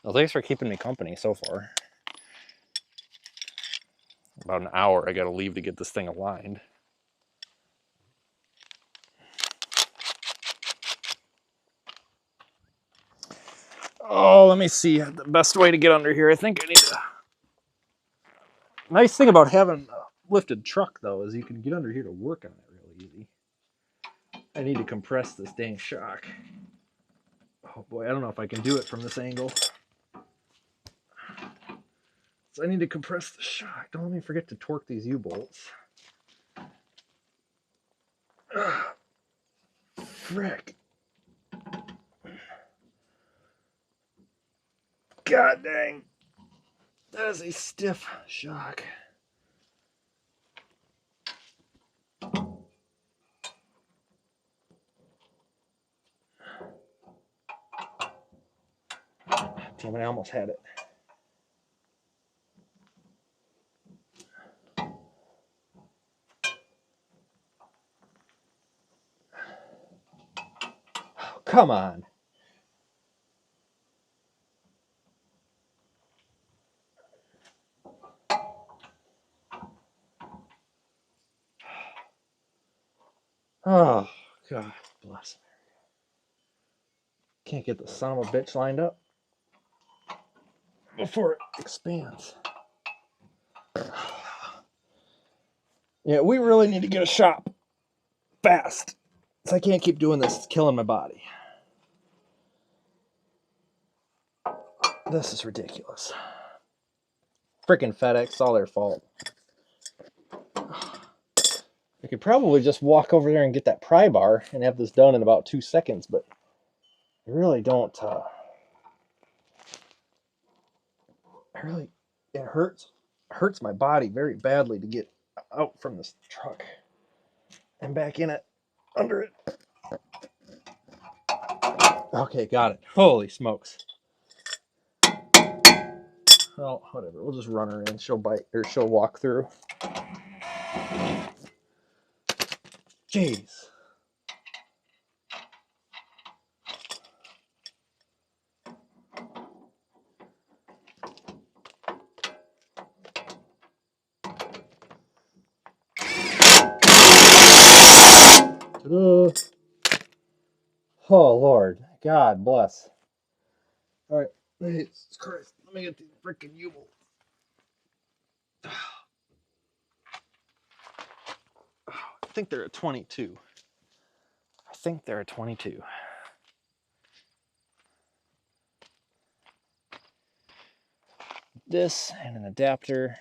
Well, thanks for keeping me company so far. About an hour I got to leave to get this thing aligned. Oh, let me see the best way to get under here. I think I need to. Nice thing about having a lifted truck though is you can get under here to work on it really easy. I need to compress this dang shock. Oh boy, I don't know if I can do it from this angle. So I need to compress the shock. Don't let me forget to torque these U-bolts. Frick. God dang. That is a stiff shock. Damn it, I almost had it. Oh, come on. Oh, God bless him. Can't get the son of a bitch lined up before it expands. Yeah, we really need to get a shop fast. So I can't keep doing this. It's killing my body. This is ridiculous. Freaking FedEx, all their fault. I could probably just walk over there and get that pry bar and have this done in about 2 seconds, but I really don't. It hurts my body very badly to get out from this truck and back in it, under it. Okay, got it. Holy smokes. Well, whatever. We'll just run her in. She'll bite, or she'll walk through. Jeez. Oh, Lord. God bless. All right. Jesus Christ. Let me get the freaking U-bolt. I think they're a 22. I think they're a 22. This and an adapter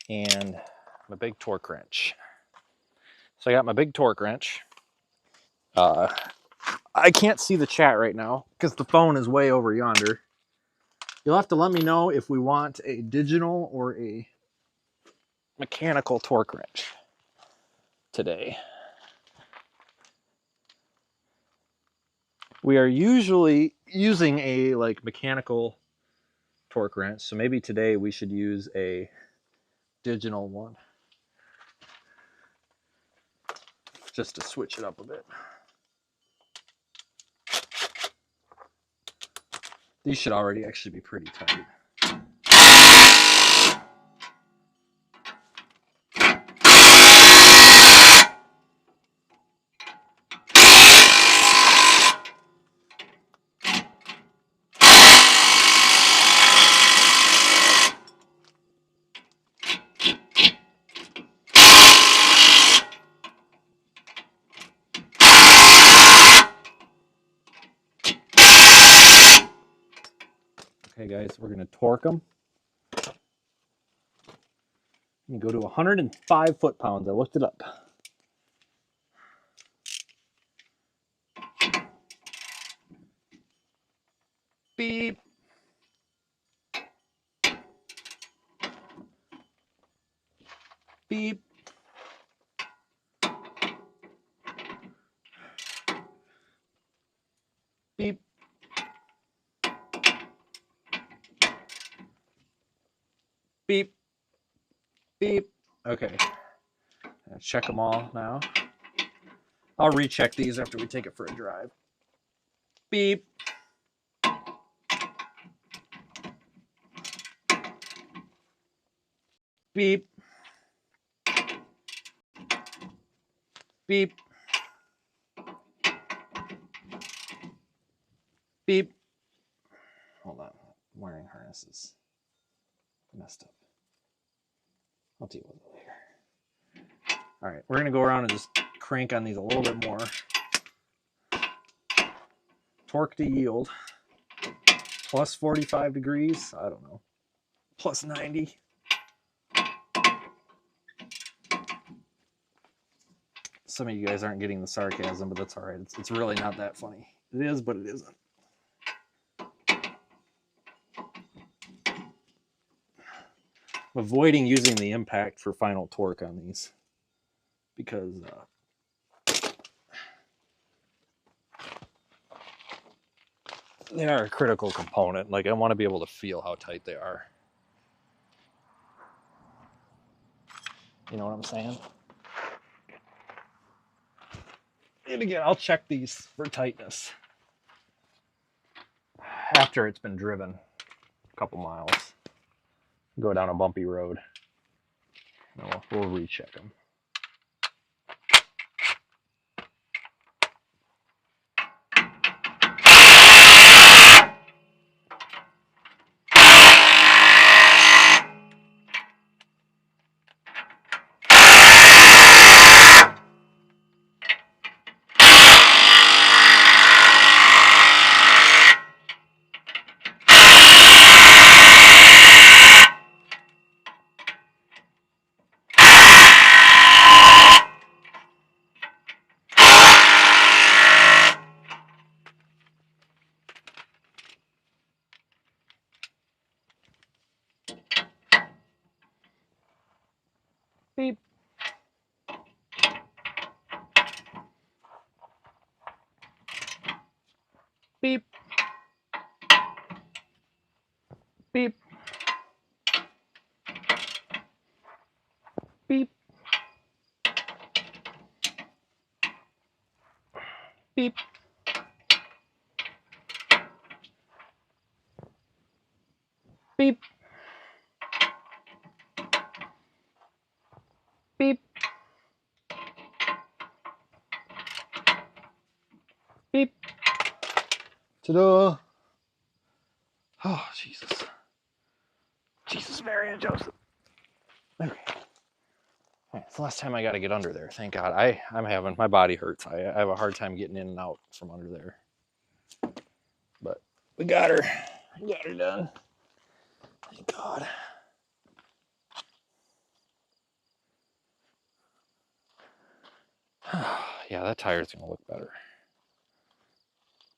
and my big torque wrench. So I got my big torque wrench. I can't see the chat right now because the phone is way over yonder. You'll have to let me know if we want a digital or a mechanical torque wrench today. We are usually using a mechanical torque wrench, so maybe today we should use a digital one just to switch it up a bit. These should already actually be pretty tight. Okay guys, we're gonna torque them. You go to 105 foot-pounds. I looked it up. Beep. Beep. Beep. Beep. Beep. Okay. Let's check them all now. I'll recheck these after we take it for a drive. Beep. Beep. Beep. Beep. Hold on. Wiring harnesses messed up. I'll deal with it later. All right, we're gonna go around and just crank on these a little bit more. Torque to yield. Plus 45 degrees. I don't know. Plus 90. Some of you guys aren't getting the sarcasm, but that's all right. It's really not that funny. It is, but it isn't. I'm avoiding using the impact for final torque on these because they are a critical component. Like, I want to be able to feel how tight they are. You know what I'm saying? And again, I'll check these for tightness after it's been driven a couple miles. Go down a bumpy road. We'll recheck them. Beep. Beep. Beep. Beep. Beep. Beep. Beep. Ta-da! Oh, Jesus. Jesus, Mary, and Joseph. Okay. It's the last time I got to get under there. Thank God. My body hurts. I have a hard time getting in and out from under there. But we got her. Got her done. Thank God. Yeah, that tire's going to look better.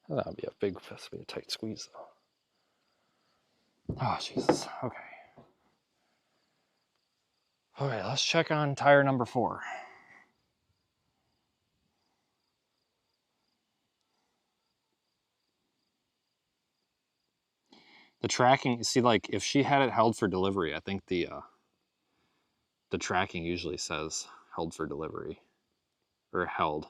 That'll be a big, tight squeeze, though. Oh, Jesus. Okay. All right, let's check on tire number 4. The tracking, see, like, if she had it held for delivery, I think the tracking usually says held for delivery. Or held.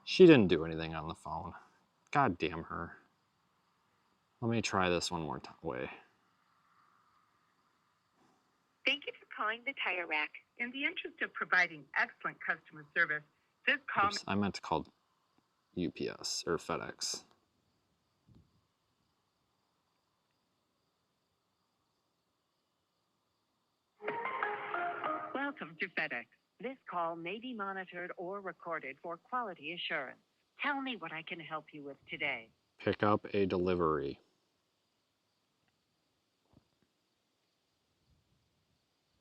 She didn't do anything on the phone. God damn her. Let me try this one more way. Thank you for calling the Tire Rack. In the interest of providing excellent customer service, this call... Oops, I meant to call UPS or FedEx. Welcome to FedEx. This call may be monitored or recorded for quality assurance. Tell me what I can help you with today. Pick up a delivery.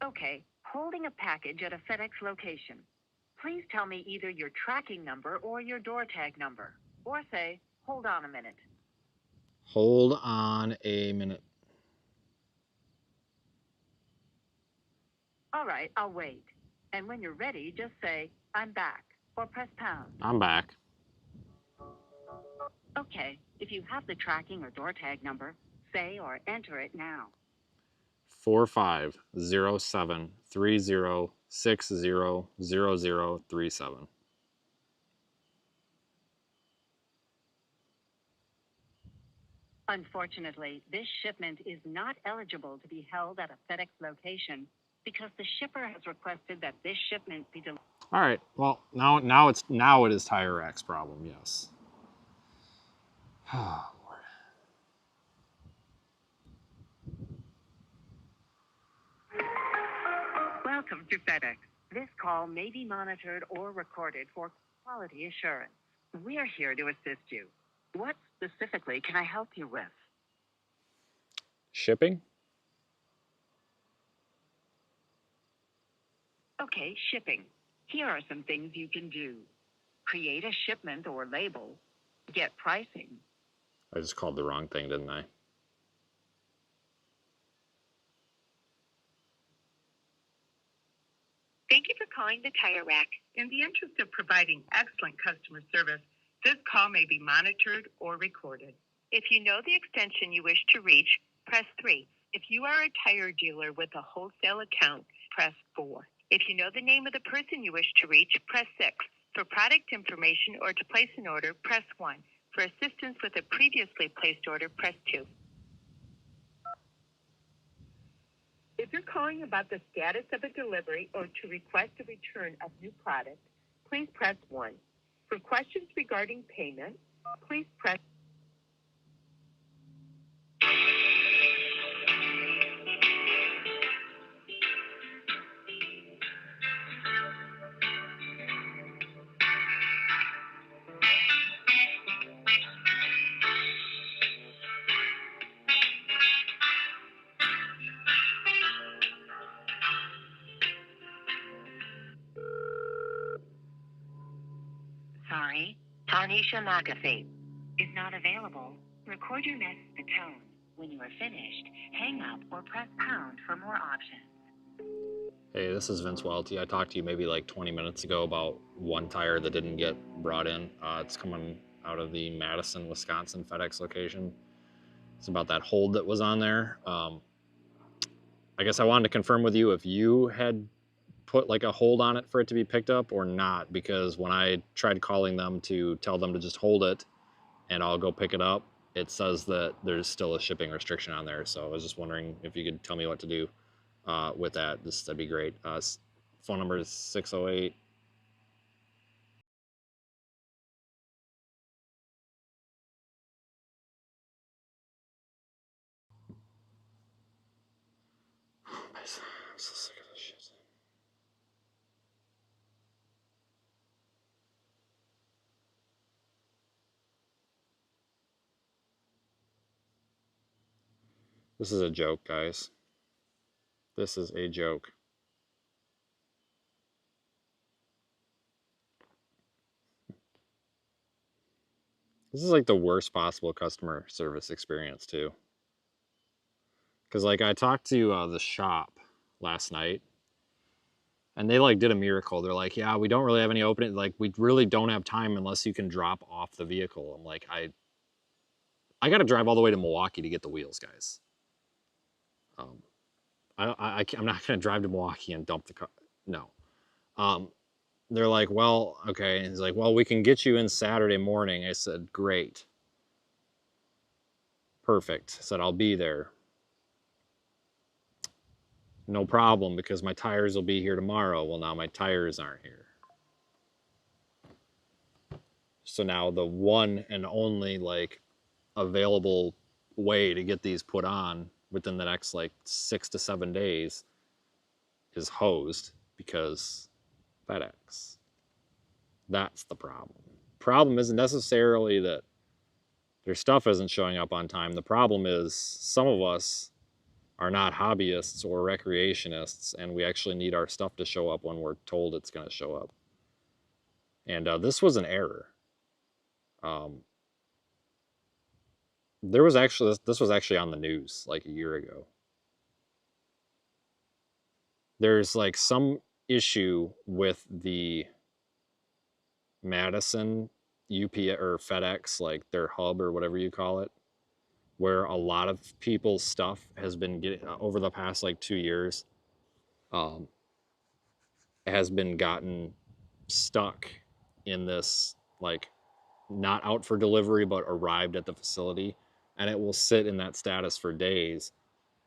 Okay, holding a package at a FedEx location. Please tell me either your tracking number or your door tag number. Or say, hold on a minute. Hold on a minute. All right, I'll wait. And when you're ready, just say, I'm back, or press pound. I'm back. Okay, if you have the tracking or door tag number, say or enter it now. 450730600037. Unfortunately, this shipment is not eligible to be held at a FedEx location because the shipper has requested that this shipment be delivered. All right. Well, now it is Tire Rack's problem. Yes. Oh, Lord. Welcome to FedEx. This call may be monitored or recorded for quality assurance. We are here to assist you. What specifically can I help you with? Shipping? Okay, shipping. Here are some things you can do. Create a shipment or label. Get pricing. I just called the wrong thing, didn't I? Thank you for calling the Tire Rack. In the interest of providing excellent customer service, this call may be monitored or recorded. If you know the extension you wish to reach, press 3. If you are a tire dealer with a wholesale account, press 4. If you know the name of the person you wish to reach, press 6. For product information or to place an order, press 1. For assistance with a previously placed order, press 2. If you're calling about the status of a delivery or to request a return of new product, please press 1. For questions regarding payment, please press... Sorry, Tanisha McAfee is not available. Record your message in the tone. When you are finished, hang up or press pound for more options. Hey, this is Vince Welty. I talked to you maybe like 20 minutes ago about one tire that didn't get brought in. It's coming out of the Madison, Wisconsin FedEx location. It's about that hold that was on there. I guess I wanted to confirm with you if you had put like a hold on it for it to be picked up or not, because when I tried calling them to tell them to just hold it and I'll go pick it up, it says that there's still a shipping restriction on there. So I was just wondering if you could tell me what to do with that. That'd be great. Phone number is 608. I'm so sick of this shit. This is a joke, guys. This is a joke. This is like the worst possible customer service experience too. Because like I talked to the shop last night, and they like did a miracle. They're like, yeah, we don't really have any opening. Like we really don't have time unless you can drop off the vehicle. I'm like, I got to drive all the way to Milwaukee to get the wheels, guys. I'm not gonna drive to Milwaukee and dump the car. No. They're like, well, okay. And he's like, well, we can get you in Saturday morning. I said, great. Perfect. I said, I'll be there. No problem, because my tires will be here tomorrow. Well, now my tires aren't here. So now the one and only like available way to get these put on within the next like 6 to 7 days is hosed because FedEx. That's the problem. Problem isn't necessarily that their stuff isn't showing up on time. The problem is some of us are not hobbyists or recreationists, and we actually need our stuff to show up when we're told it's going to show up. And this was an error. This was actually on the news like a year ago. There's like some issue with the Madison UPS or FedEx, like their hub or whatever you call it, where a lot of people's stuff has been getting over the past like 2 years, has been gotten stuck in this like not out for delivery but arrived at the facility, and it will sit in that status for days.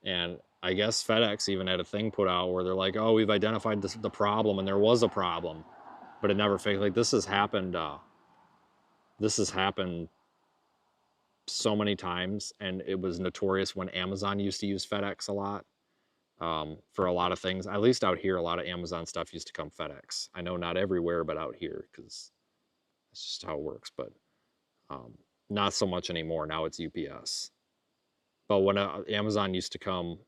And I guess FedEx even had a thing put out where they're like, oh, we've identified the problem, and there was a problem, but it never fixed. Like this has happened so many times, and it was notorious when Amazon used to use FedEx a lot for a lot of things. At least out here, a lot of Amazon stuff used to come FedEx. I know not everywhere, but out here, because that's just how it works. But not so much anymore. Now it's UPS. But when Amazon used to come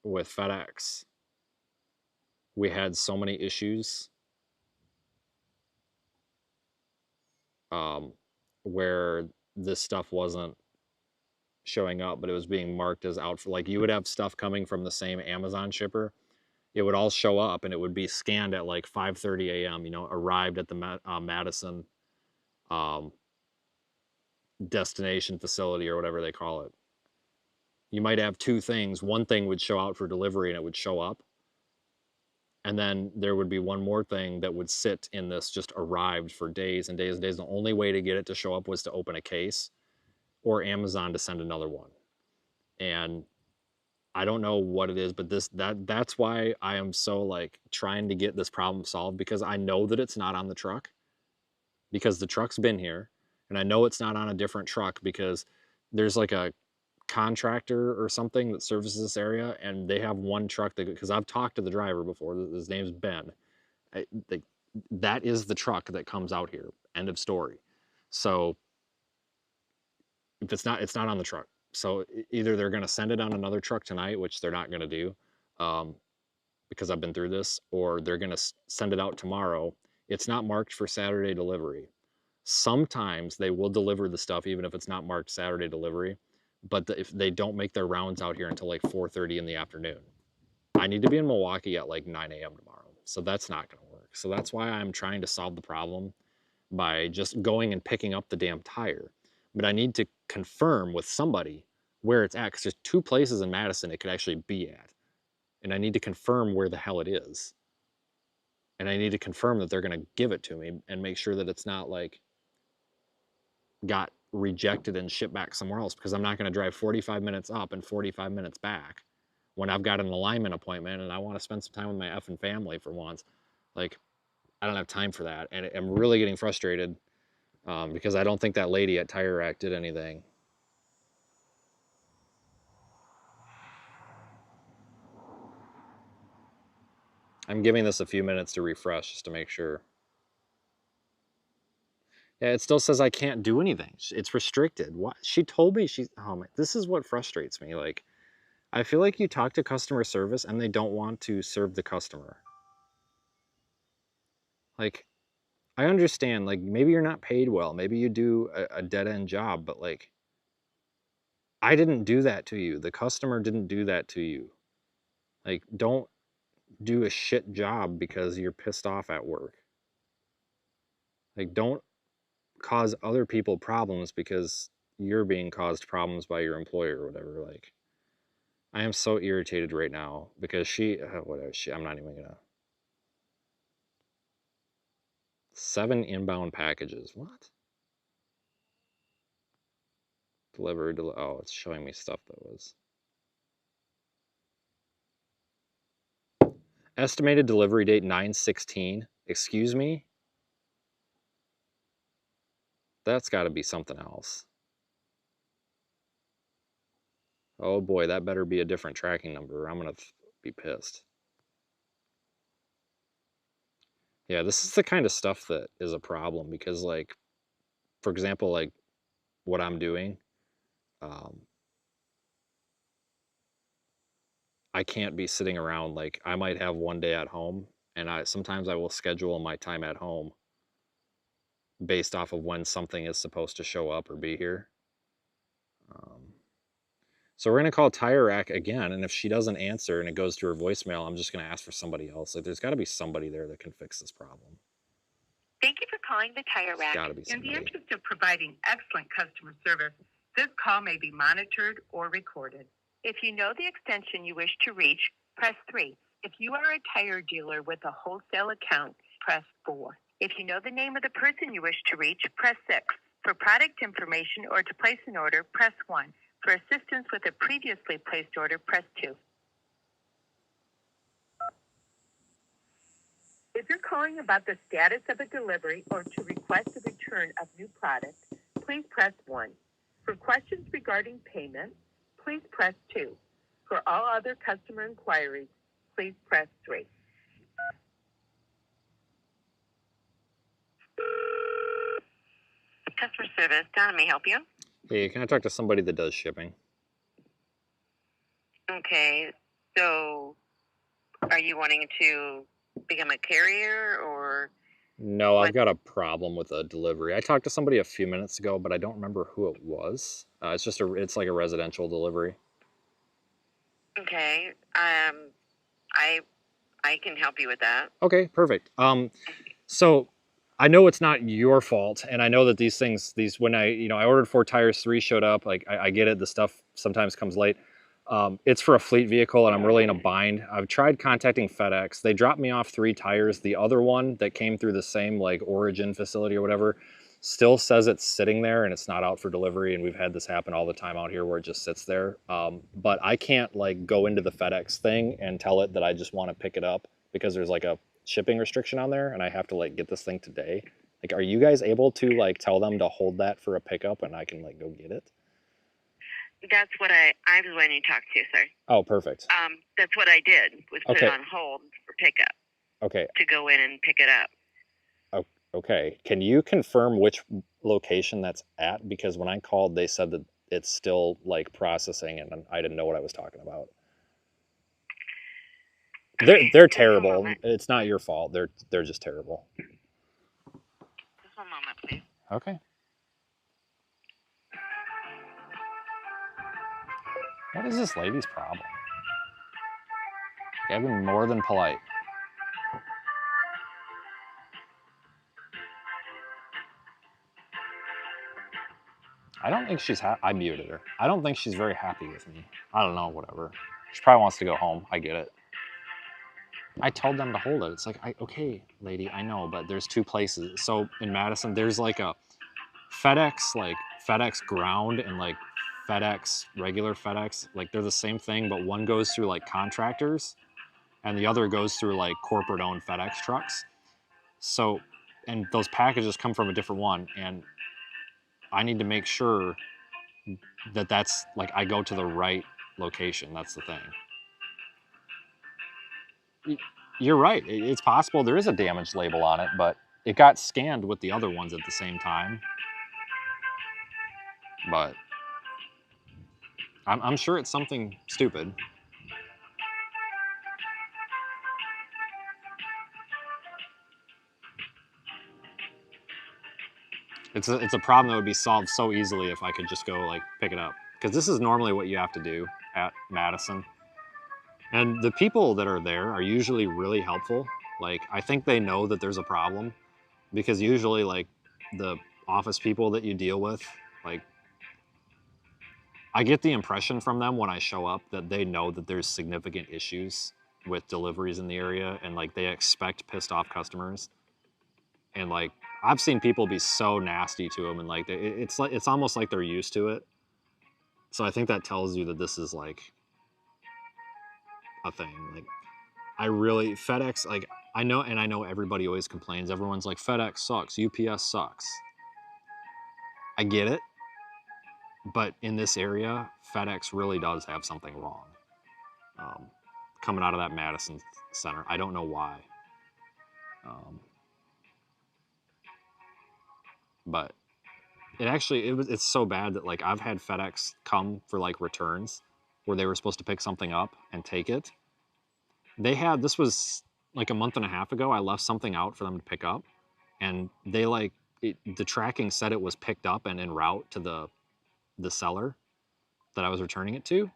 with FedEx, we had so many issues where this stuff wasn't showing up, but it was being marked as out for, like, you would have stuff coming from the same Amazon shipper. It would all show up and it would be scanned at like 5:30 a.m., you know, arrived at the Madison destination facility or whatever they call it. You might have two things. One thing would show out for delivery and it would show up. And then there would be one more thing that would sit in this just arrived for days and days and days. The only way to get it to show up was to open a case or Amazon to send another one. And I don't know what it is, but that's why I am so like trying to get this problem solved, because I know that it's not on the truck because the truck's been here, and I know it's not on a different truck because there's like a contractor or something that services this area, and they have one truck that, because I've talked to the driver before, his name's Ben. That is the truck that comes out here. End of story. So if it's not on the truck. So either they're going to send it on another truck tonight, which they're not going to do because I've been through this, or they're going to send it out tomorrow. It's not marked for Saturday delivery. Sometimes they will deliver the stuff even if it's not marked Saturday delivery, but if they don't make their rounds out here until like 4:30 in the afternoon. I need to be in Milwaukee at like 9 a.m. tomorrow, so that's not going to work. So that's why I'm trying to solve the problem by just going and picking up the damn tire. But I need to confirm with somebody where it's at, because there's two places in Madison it could actually be at. and I need to confirm where the hell it is. And I need to confirm that they're going to give it to me and make sure that it's not like got rejected and shipped back somewhere else, because I'm not going to drive 45 minutes up and 45 minutes back when I've got an alignment appointment and I want to spend some time with my effing family for once. Like, I don't have time for that. And I'm really getting frustrated because I don't think that lady at Tire Rack did anything. I'm giving this a few minutes to refresh just to make sure. Yeah, it still says I can't do anything. It's restricted. What? She told me oh my, this is what frustrates me. Like, I feel like you talk to customer service and they don't want to serve the customer. Like, I understand, like, maybe you're not paid well. Maybe you do a dead-end job, but like, I didn't do that to you. The customer didn't do that to you. Like, don't do a shit job because you're pissed off at work. Like, don't cause other people problems because you're being caused problems by your employer or whatever. Like, I am so irritated right now because whatever, I'm not even gonna. 7 inbound packages. What? Oh, it's showing me stuff that was. Estimated delivery date 9/16. Excuse me? That's got to be something else. Oh boy, that better be a different tracking number. I'm going to be pissed. Yeah, this is the kind of stuff that is a problem because, like, for example, like what I'm doing, I can't be sitting around. Like, I might have one day at home, and sometimes I will schedule my time at home based off of when something is supposed to show up or be here. So we're going to call Tire Rack again, and if she doesn't answer and it goes to her voicemail, I'm just going to ask for somebody else. Like, there's got to be somebody there that can fix this problem. Thank you for calling the Tire Rack. Gotta be somebody. In the interest of providing excellent customer service, this call may be monitored or recorded. If you know the extension you wish to reach, press 3. If you are a tire dealer with a wholesale account, press 4. If you know the name of the person you wish to reach, press 6. For product information or to place an order, press 1. For assistance with a previously placed order, press 2. If you're calling about the status of a delivery or to request a return of new product, please press 1. For questions regarding payment, please press 2. For all other customer inquiries, please press 3. Customer service, Donna, may I help you? Hey, can I talk to somebody that does shipping? Okay, so are you wanting to become a carrier or? No, I've got a problem with a delivery. I talked to somebody a few minutes ago, but I don't remember who it was. It's like a residential delivery. Okay, I can help you with that. Okay, perfect. So I know it's not your fault, and I know that when I ordered 4 tires, 3 showed up. Like, I get it, the stuff sometimes comes late. It's for a fleet vehicle, and I'm really in a bind. I've tried contacting FedEx. They dropped me off 3 tires. The other one that came through the same like origin facility or whatever still says it's sitting there and it's not out for delivery. And we've had this happen all the time out here where it just sits there. But I can't like go into the FedEx thing and tell it that I just want to pick it up because there's like a shipping restriction on there and I have to like get this thing today. Like, are you guys able to like tell them to hold that for a pickup and I can like go get it? That's what I was waiting to talk to you, sir. Oh, perfect. That's what I did, was put it on hold for pickup. Okay. To go in and pick it up. Okay. Can you confirm which location that's at? Because when I called, they said that it's still like processing and I didn't know what I was talking about. They're terrible. It's not your fault. They're just terrible. Just one moment, please. Okay. What is this lady's problem? I've been more than polite. I don't think she's I muted her. I don't think she's very happy with me. I don't know, whatever. She probably wants to go home. I get it. I told them to hold it. It's like, okay, lady, I know, but there's 2 places. So in Madison, there's like a FedEx ground and like FedEx, regular FedEx. Like they're the same thing, but one goes through like contractors and the other goes through like corporate owned FedEx trucks. So, and those packages come from a different one. And I need to make sure that that's like I go to the right location. That's the thing. You're right. It's possible there is a damaged label on it, but it got scanned with the other ones at the same time. But I'm sure it's something stupid. It's a problem that would be solved so easily if I could just go like pick it up. Because this is normally what you have to do at Madison. And the people that are there are usually really helpful. Like I think they know that there's a problem because usually like the office people that you deal with, like I get the impression from them when I show up that they know that there's significant issues with deliveries in the area and like they expect pissed off customers. And like I've seen people be so nasty to them and like it's almost like they're used to it. So I think that tells you that this is like a thing. Like I really FedEx like I know everybody always complains. Everyone's like FedEx sucks, UPS sucks. I get it. But in this area, FedEx really does have something wrong. Coming out of that Madison Center. I don't know why. But it's so bad that like I've had FedEx come for like returns where they were supposed to pick something up and take it. This was like a month and a half ago. I left something out for them to pick up and they the tracking said it was picked up and en route to the seller that I was returning it to.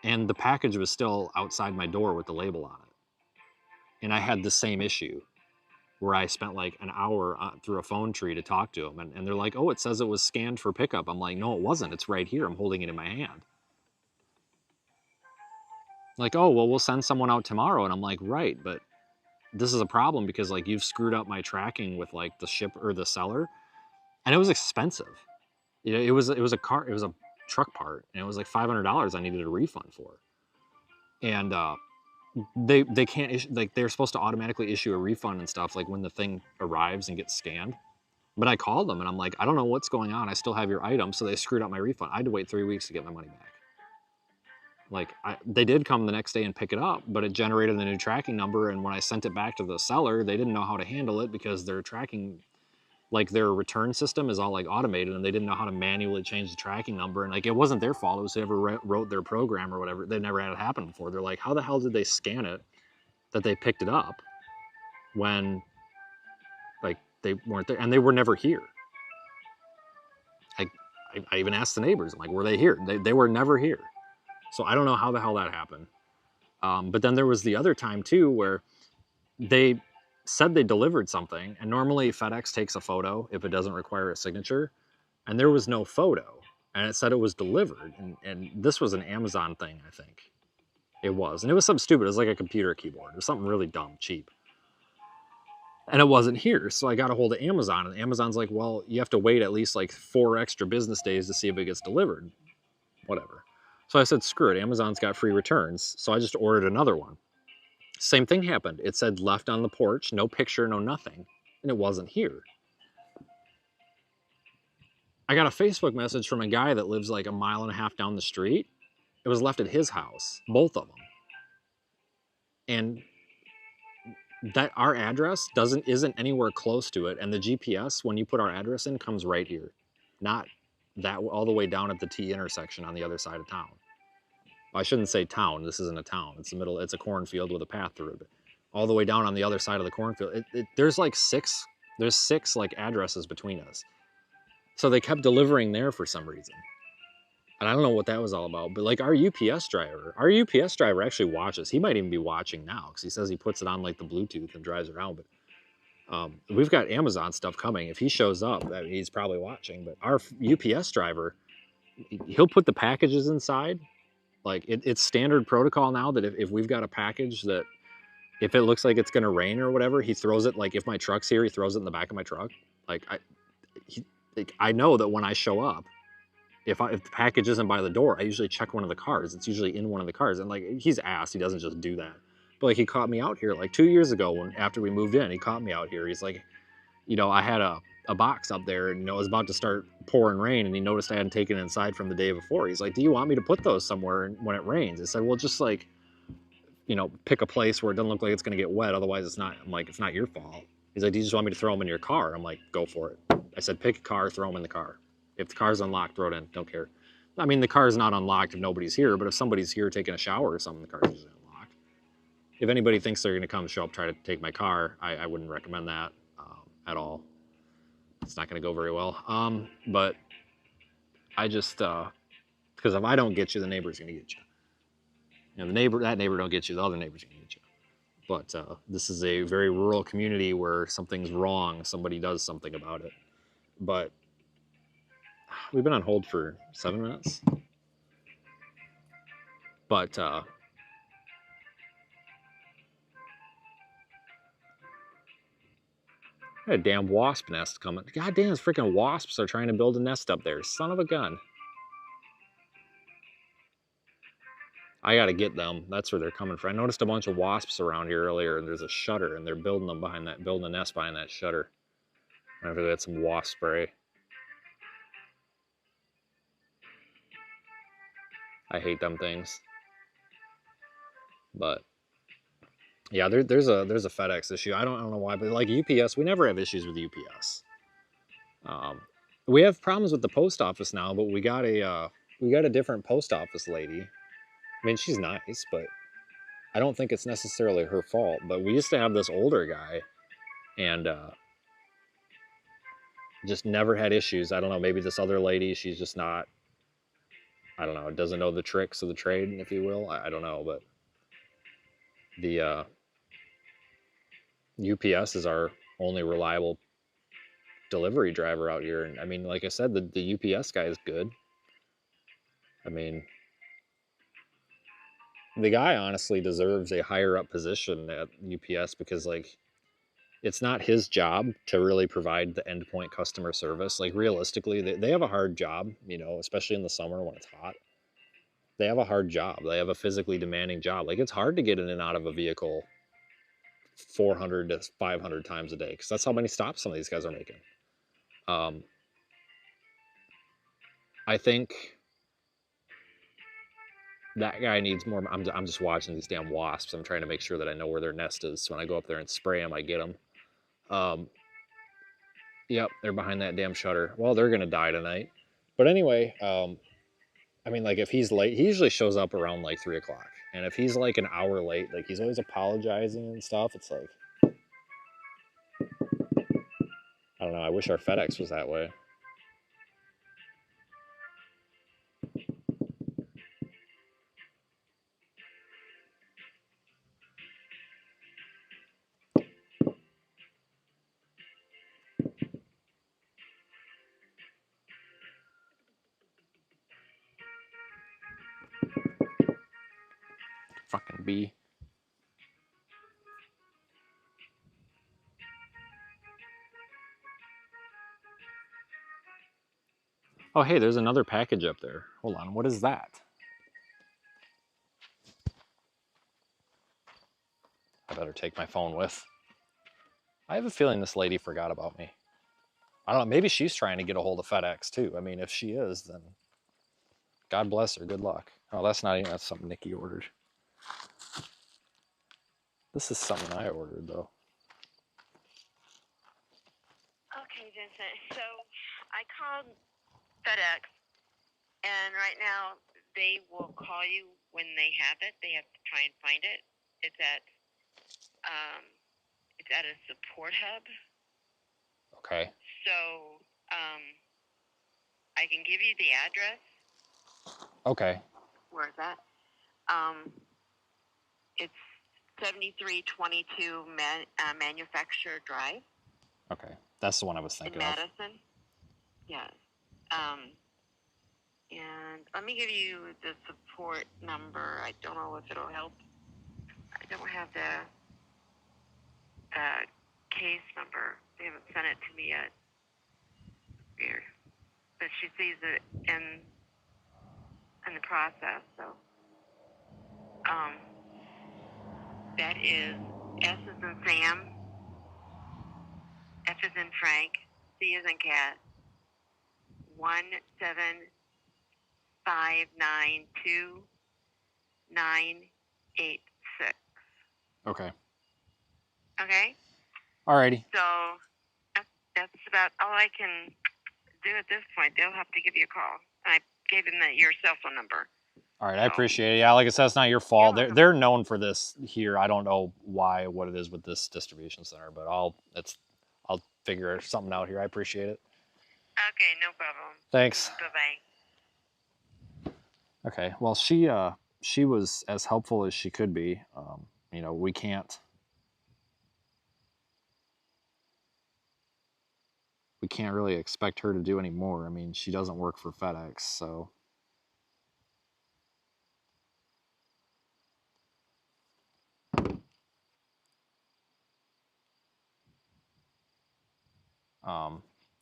And the package was still outside my door with the label on it. And I had the same issue where I spent like an hour through a phone tree to talk to them. And they're like, oh, it says it was scanned for pickup. I'm like, no, it wasn't. It's right here. I'm holding it in my hand. Like, oh, well, we'll send someone out tomorrow. And I'm like, right, but this is a problem because like you've screwed up my tracking with like the ship or the seller. And it was expensive. You know, it was a truck part and it was like $500 I needed a refund for. And they can't issue, like they're supposed to automatically issue a refund and stuff like when the thing arrives and gets scanned. But I called them and I'm like, I don't know what's going on. I still have your item. So they screwed up my refund. I had to wait 3 weeks to get my money back. Like they did come the next day and pick it up, but it generated a new tracking number. And when I sent it back to the seller, they didn't know how to handle it because their tracking, like their return system is all like automated and they didn't know how to manually change the tracking number. And like, it wasn't their fault. It was whoever wrote their program or whatever. They never had it happen before. They're like, how the hell did they scan it that they picked it up when like they weren't there and they were never here? I even asked the neighbors, I'm like, were they here? They were never here. So I don't know how the hell that happened. But then there was the other time too where they said they delivered something, and normally FedEx takes a photo if it doesn't require a signature, and there was no photo, and it said it was delivered, and this was an Amazon thing, I think. It was, and it was something stupid. It was like a computer keyboard. It was something really dumb, cheap. And it wasn't here, so I got a hold of Amazon, and Amazon's like, well, you have to wait at least like 4 extra business days to see if it gets delivered. Whatever. So I said, screw it, Amazon's got free returns. So I just ordered another one. Same thing happened. It said left on the porch, no picture, no nothing. And it wasn't here. I got a Facebook message from a guy that lives like a mile and a half down the street. It was left at his house, both of them. And that our address isn't anywhere close to it. And the GPS, when you put our address in, comes right here. Not that all the way down at the T intersection on the other side of town. I shouldn't say town. This isn't a town. It's it's a cornfield with a path through it. But all the way down on the other side of the cornfield, there's like six like addresses between us. So they kept delivering there for some reason. And I don't know what that was all about. But like our UPS driver actually watches. He might even be watching now because he says he puts it on like the Bluetooth and drives around. But we've got Amazon stuff coming. If he shows up, he's probably watching. But our UPS driver, he'll put the packages inside. Like it's standard protocol now that if we've got a package that if it looks like it's gonna rain or whatever, he throws it, like if my truck's here, he throws it in the back of my truck. Like I know that when I show up, if the package isn't by the door, I usually check one of the cars. It's usually in one of the cars, and like he's asked, he doesn't just do that. But like he caught me out here like 2 years ago when after we moved in, he caught me out here. He's like, you know, I had a box up there, and you know, it was about to start pouring rain, and he noticed I hadn't taken it inside from the day before. He's like, "Do you want me to put those somewhere when it rains?" I said, "Well, just like, you know, pick a place where it doesn't look like it's gonna get wet. Otherwise, it's not." I'm like, "It's not your fault." He's like, "Do you just want me to throw them in your car?" I'm like, "Go for it." I said, "Pick a car, throw them in the car. If the car's unlocked, throw it in. Don't care." I mean, the car's not unlocked if nobody's here, but if somebody's here taking a shower or something, the car's usually unlocked. If anybody thinks they're gonna come show up, try to take my car, I wouldn't recommend that at all. It's not gonna go very well. But I just because if I don't get you, the neighbor's gonna get you. And that neighbor don't get you, the other neighbor's gonna get you. But this is a very rural community where something's wrong, somebody does something about it. But we've been on hold for 7 minutes. But I had a damn wasp nest coming. God damn, those freaking wasps are trying to build a nest up there. Son of a gun. I gotta get them. That's where they're coming from. I noticed a bunch of wasps around here earlier, and there's a shutter, and they're building a nest behind that shutter. I don't know if they had some wasp spray. I hate them things. But yeah, there's a FedEx issue. I don't know why, but like UPS, we never have issues with UPS. We have problems with the post office now, but we got a different post office lady. I mean, she's nice, but I don't think it's necessarily her fault. But we used to have this older guy, and just never had issues. I don't know. Maybe this other lady, she's just not. I don't know. Doesn't know the tricks of the trade, if you will. I don't know, but the UPS is our only reliable delivery driver out here. And I mean, like I said, the UPS guy is good. I mean, the guy honestly deserves a higher up position at UPS because, like, it's not his job to really provide the endpoint customer service. Like, realistically, they have a hard job, you know, especially in the summer when it's hot. They have a hard job. They have a physically demanding job. Like, it's hard to get in and out of a vehicle 400 to 500 times a day because that's how many stops some of these guys are making. I think that guy needs more. I'm just watching these damn wasps. I'm trying to make sure that I know where their nest is. So when I go up there and spray them, I get them. Yep, they're behind that damn shutter. Well, they're gonna die tonight. But anyway, I mean, like if he's late, he usually shows up around like 3 o'clock. And if he's like an hour late, like he's always apologizing and stuff. It's like, I don't know. I wish our FedEx was that way. Fucking bee. Oh, hey, there's another package up there. Hold on, what is that? I better take my phone with. I have a feeling this lady forgot about me. I don't know, maybe she's trying to get a hold of FedEx too. I mean, if she is, then God bless her, good luck. Oh, that's something Nikki ordered. This is something I ordered, though. Okay, Vincent. So I called FedEx, and right now they will call you when they have it. They have to try and find it. It's at a support hub. Okay. So I can give you the address. Okay. Where is that? It's 7322 Manufacturer Drive. Okay. That's the one I was thinking in of. Madison. Yes. And let me give you the support number. I don't know if it'll help. I don't have the case number. They haven't sent it to me yet. Weird. But she sees it in the process, so. That is S as in Sam, F as in Frank, C as in cat, 17592-986. Okay. Okay? Alrighty. So that's about all I can do at this point. They'll have to give you a call. I gave them your cell phone number. All right, I appreciate it. Yeah, like I said, it's not your fault. They're known for this here. I don't know what it is with this distribution center, but I'll figure something out here. I appreciate it. Okay, no problem. Thanks. Bye-bye. Okay, well, she was as helpful as she could be. You know, we can't really expect her to do any more. I mean, she doesn't work for FedEx, so.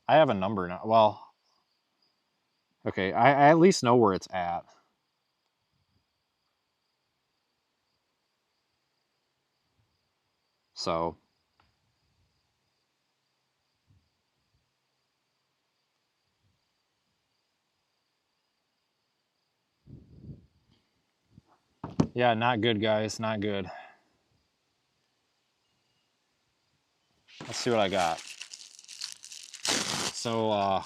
I have a number now. Well, okay, I at least know where it's at. So. Yeah, not good, guys. Not good. Let's see what I got. So, I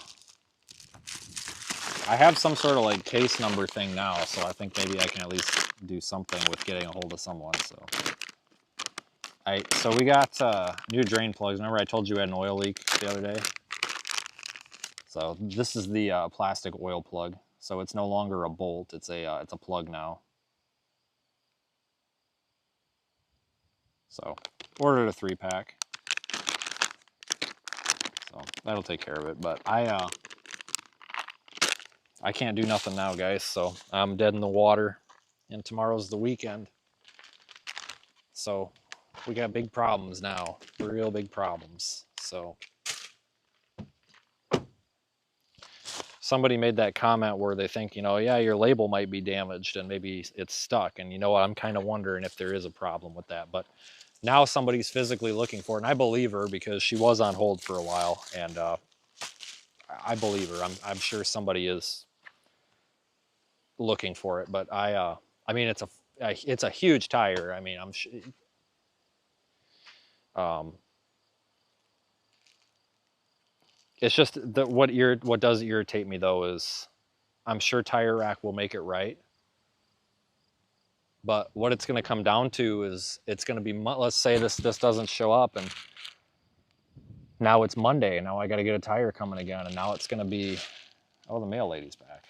have some sort of like case number thing now, so I think maybe I can at least do something with getting a hold of someone. So we got new drain plugs. Remember I told you we had an oil leak the other day? So this is the plastic oil plug. So it's no longer a bolt, it's a plug now. So ordered a 3-pack. So that'll take care of it. But I can't do nothing now, guys. So I'm dead in the water, and tomorrow's the weekend. So we got big problems now, real big problems. So somebody made that comment where they think, you know, yeah, your label might be damaged and maybe it's stuck. And you know what, I'm kind of wondering if there is a problem with that. But now somebody's physically looking for it, and I believe her because she was on hold for a while, and I believe her. I'm sure somebody is looking for it, but I mean, it's a huge tire. I mean, I'm sure. It's just that what does irritate me though is I'm sure Tire Rack will make it right. But what it's going to come down to is it's going to be, let's say this doesn't show up, and now it's Monday, and now I got to get a tire coming again, and now it's going to be, oh, the mail lady's back.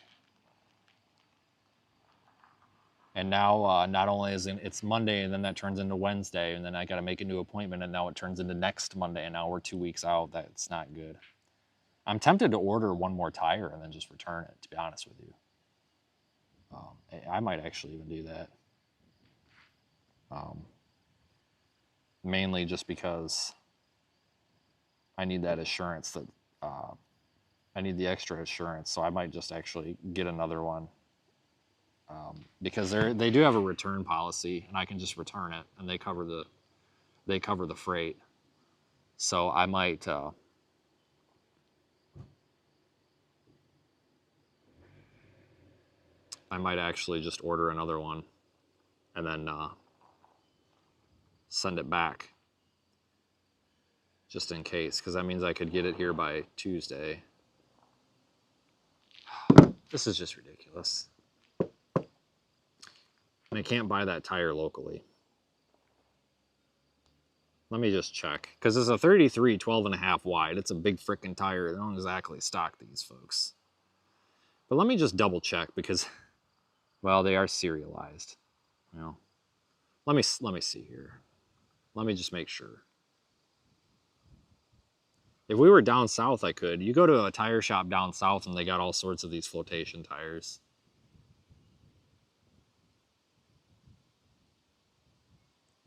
And now not only is it's Monday, and then that turns into Wednesday, and then I got to make a new appointment, and now it turns into next Monday, and now we're 2 weeks out. That's not good. I'm tempted to order one more tire and then just return it, to be honest with you. I might actually even do that. Mainly just because I need that assurance that I need the extra assurance, so I might just actually get another one. Because they do have a return policy, and I can just return it, and they cover the freight. So I might actually just order another one and then send it back just in case, because that means I could get it here by Tuesday. This is just ridiculous. And I can't buy that tire locally. Let me just check, because it's a 33 12.5 wide. It's a big frickin' tire. They don't exactly stock these, folks. But let me just double check, because, well, they are serialized. You know, let me see here. Let me just make sure. If we were down south, I could. You go to a tire shop down south, and they got all sorts of these flotation tires.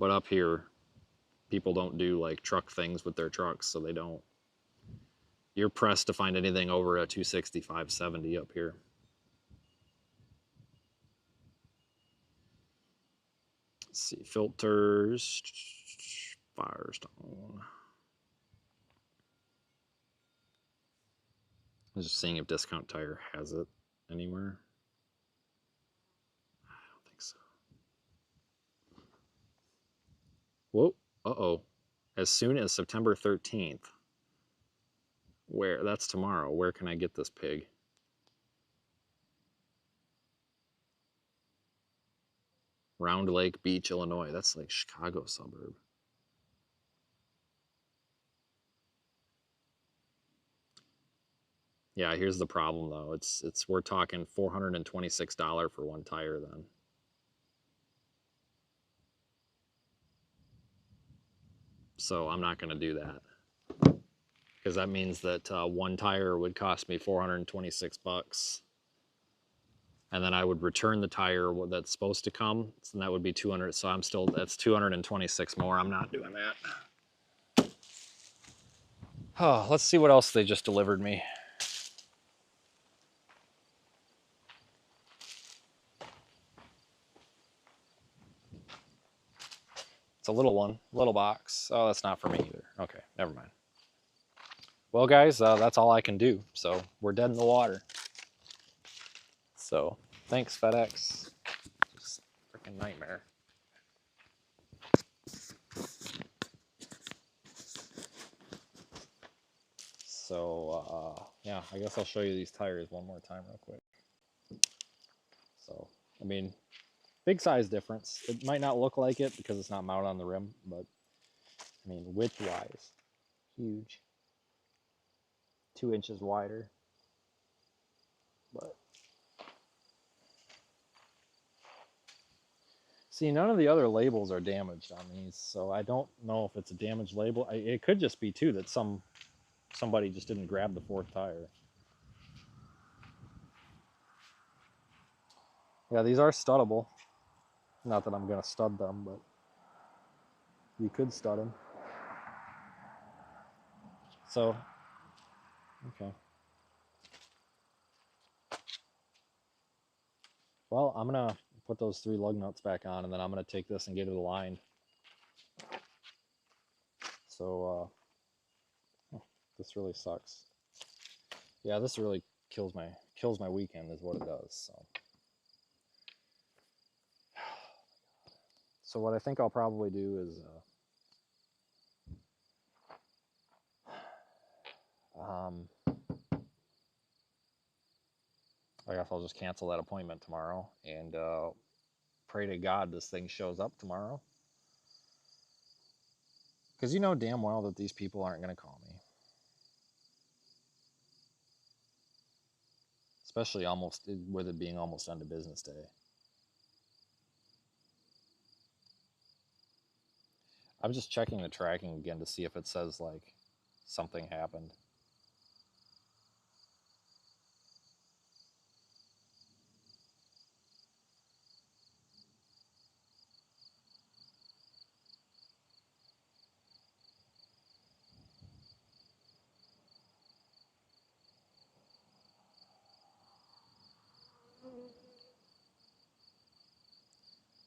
But up here, people don't do like truck things with their trucks, so they don't. You're pressed to find anything over a 260, 570 up here. Let's see, filters, Firestone. I'm just seeing if Discount Tire has it anywhere. I don't think so. Whoa, uh-oh. As soon as September 13th. Where? That's tomorrow. Where can I get this pig? Round Lake Beach, Illinois. That's like Chicago suburb. Yeah, here's the problem though. It's we're talking $426 for one tire then. So I'm not going to do that. Because that means that one tire would cost me 426 bucks. And then I would return the tire that's supposed to come, and that would be 200. So I'm still, that's 226 more. I'm not doing that. Oh, let's see what else they just delivered me. It's a little one, little box. Oh, that's not for me either. Okay, never mind. Well, guys, that's all I can do. So we're dead in the water. So thanks, FedEx. Just freaking nightmare. So yeah, I guess I'll show you these tires one more time real quick. So, I mean, big size difference. It might not look like it because it's not mounted on the rim, but I mean, width-wise, huge. 2 inches wider. But see, none of the other labels are damaged on these, so I don't know if it's a damaged label. It could just be too that somebody just didn't grab the 4th tire. Yeah, these are studdable. Not that I'm gonna stud them, but you could stud them. So, okay. Well, I'm gonna put those 3 lug nuts back on, and then I'm gonna take this and get it aligned. So, oh, this really sucks. Yeah, this really kills my weekend is what it does. So what I think I'll probably do is I guess I'll just cancel that appointment tomorrow and pray to God this thing shows up tomorrow. Because you know damn well that these people aren't going to call me. Especially almost with it being almost end of business day. I'm just checking the tracking again to see if it says like something happened.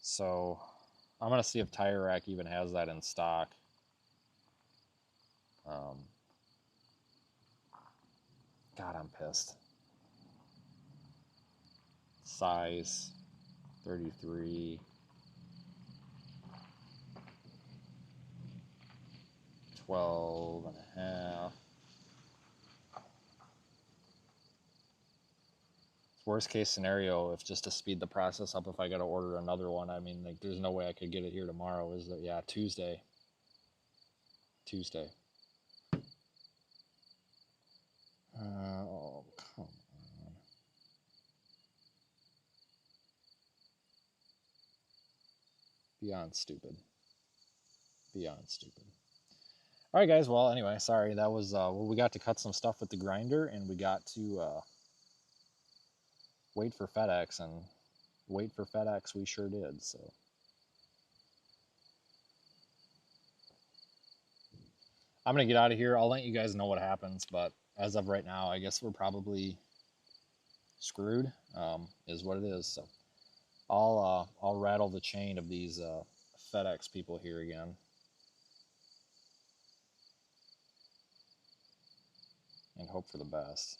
So I'm going to see if Tire Rack even has that in stock. God, I'm pissed. Size 33. 12 and a half. Worst case scenario, if just to speed the process up, if I got to order another one, I mean, like, there's no way I could get it here tomorrow, is there? Yeah, Tuesday. Oh, come on. Beyond stupid. Beyond stupid. All right, guys. Well, anyway, sorry. That was, well, we got to cut some stuff with the grinder, and we got to wait for FedEx, and wait for FedEx we sure did, so. I'm gonna get out of here. I'll let you guys know what happens, but as of right now, I guess we're probably screwed. Is what it is. So I'll rattle the chain of these FedEx people here again, and hope for the best.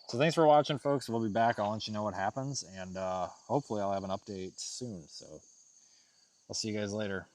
So thanks for watching, folks. We'll be back. I'll let you know what happens, and hopefully I'll have an update soon. So I'll see you guys later.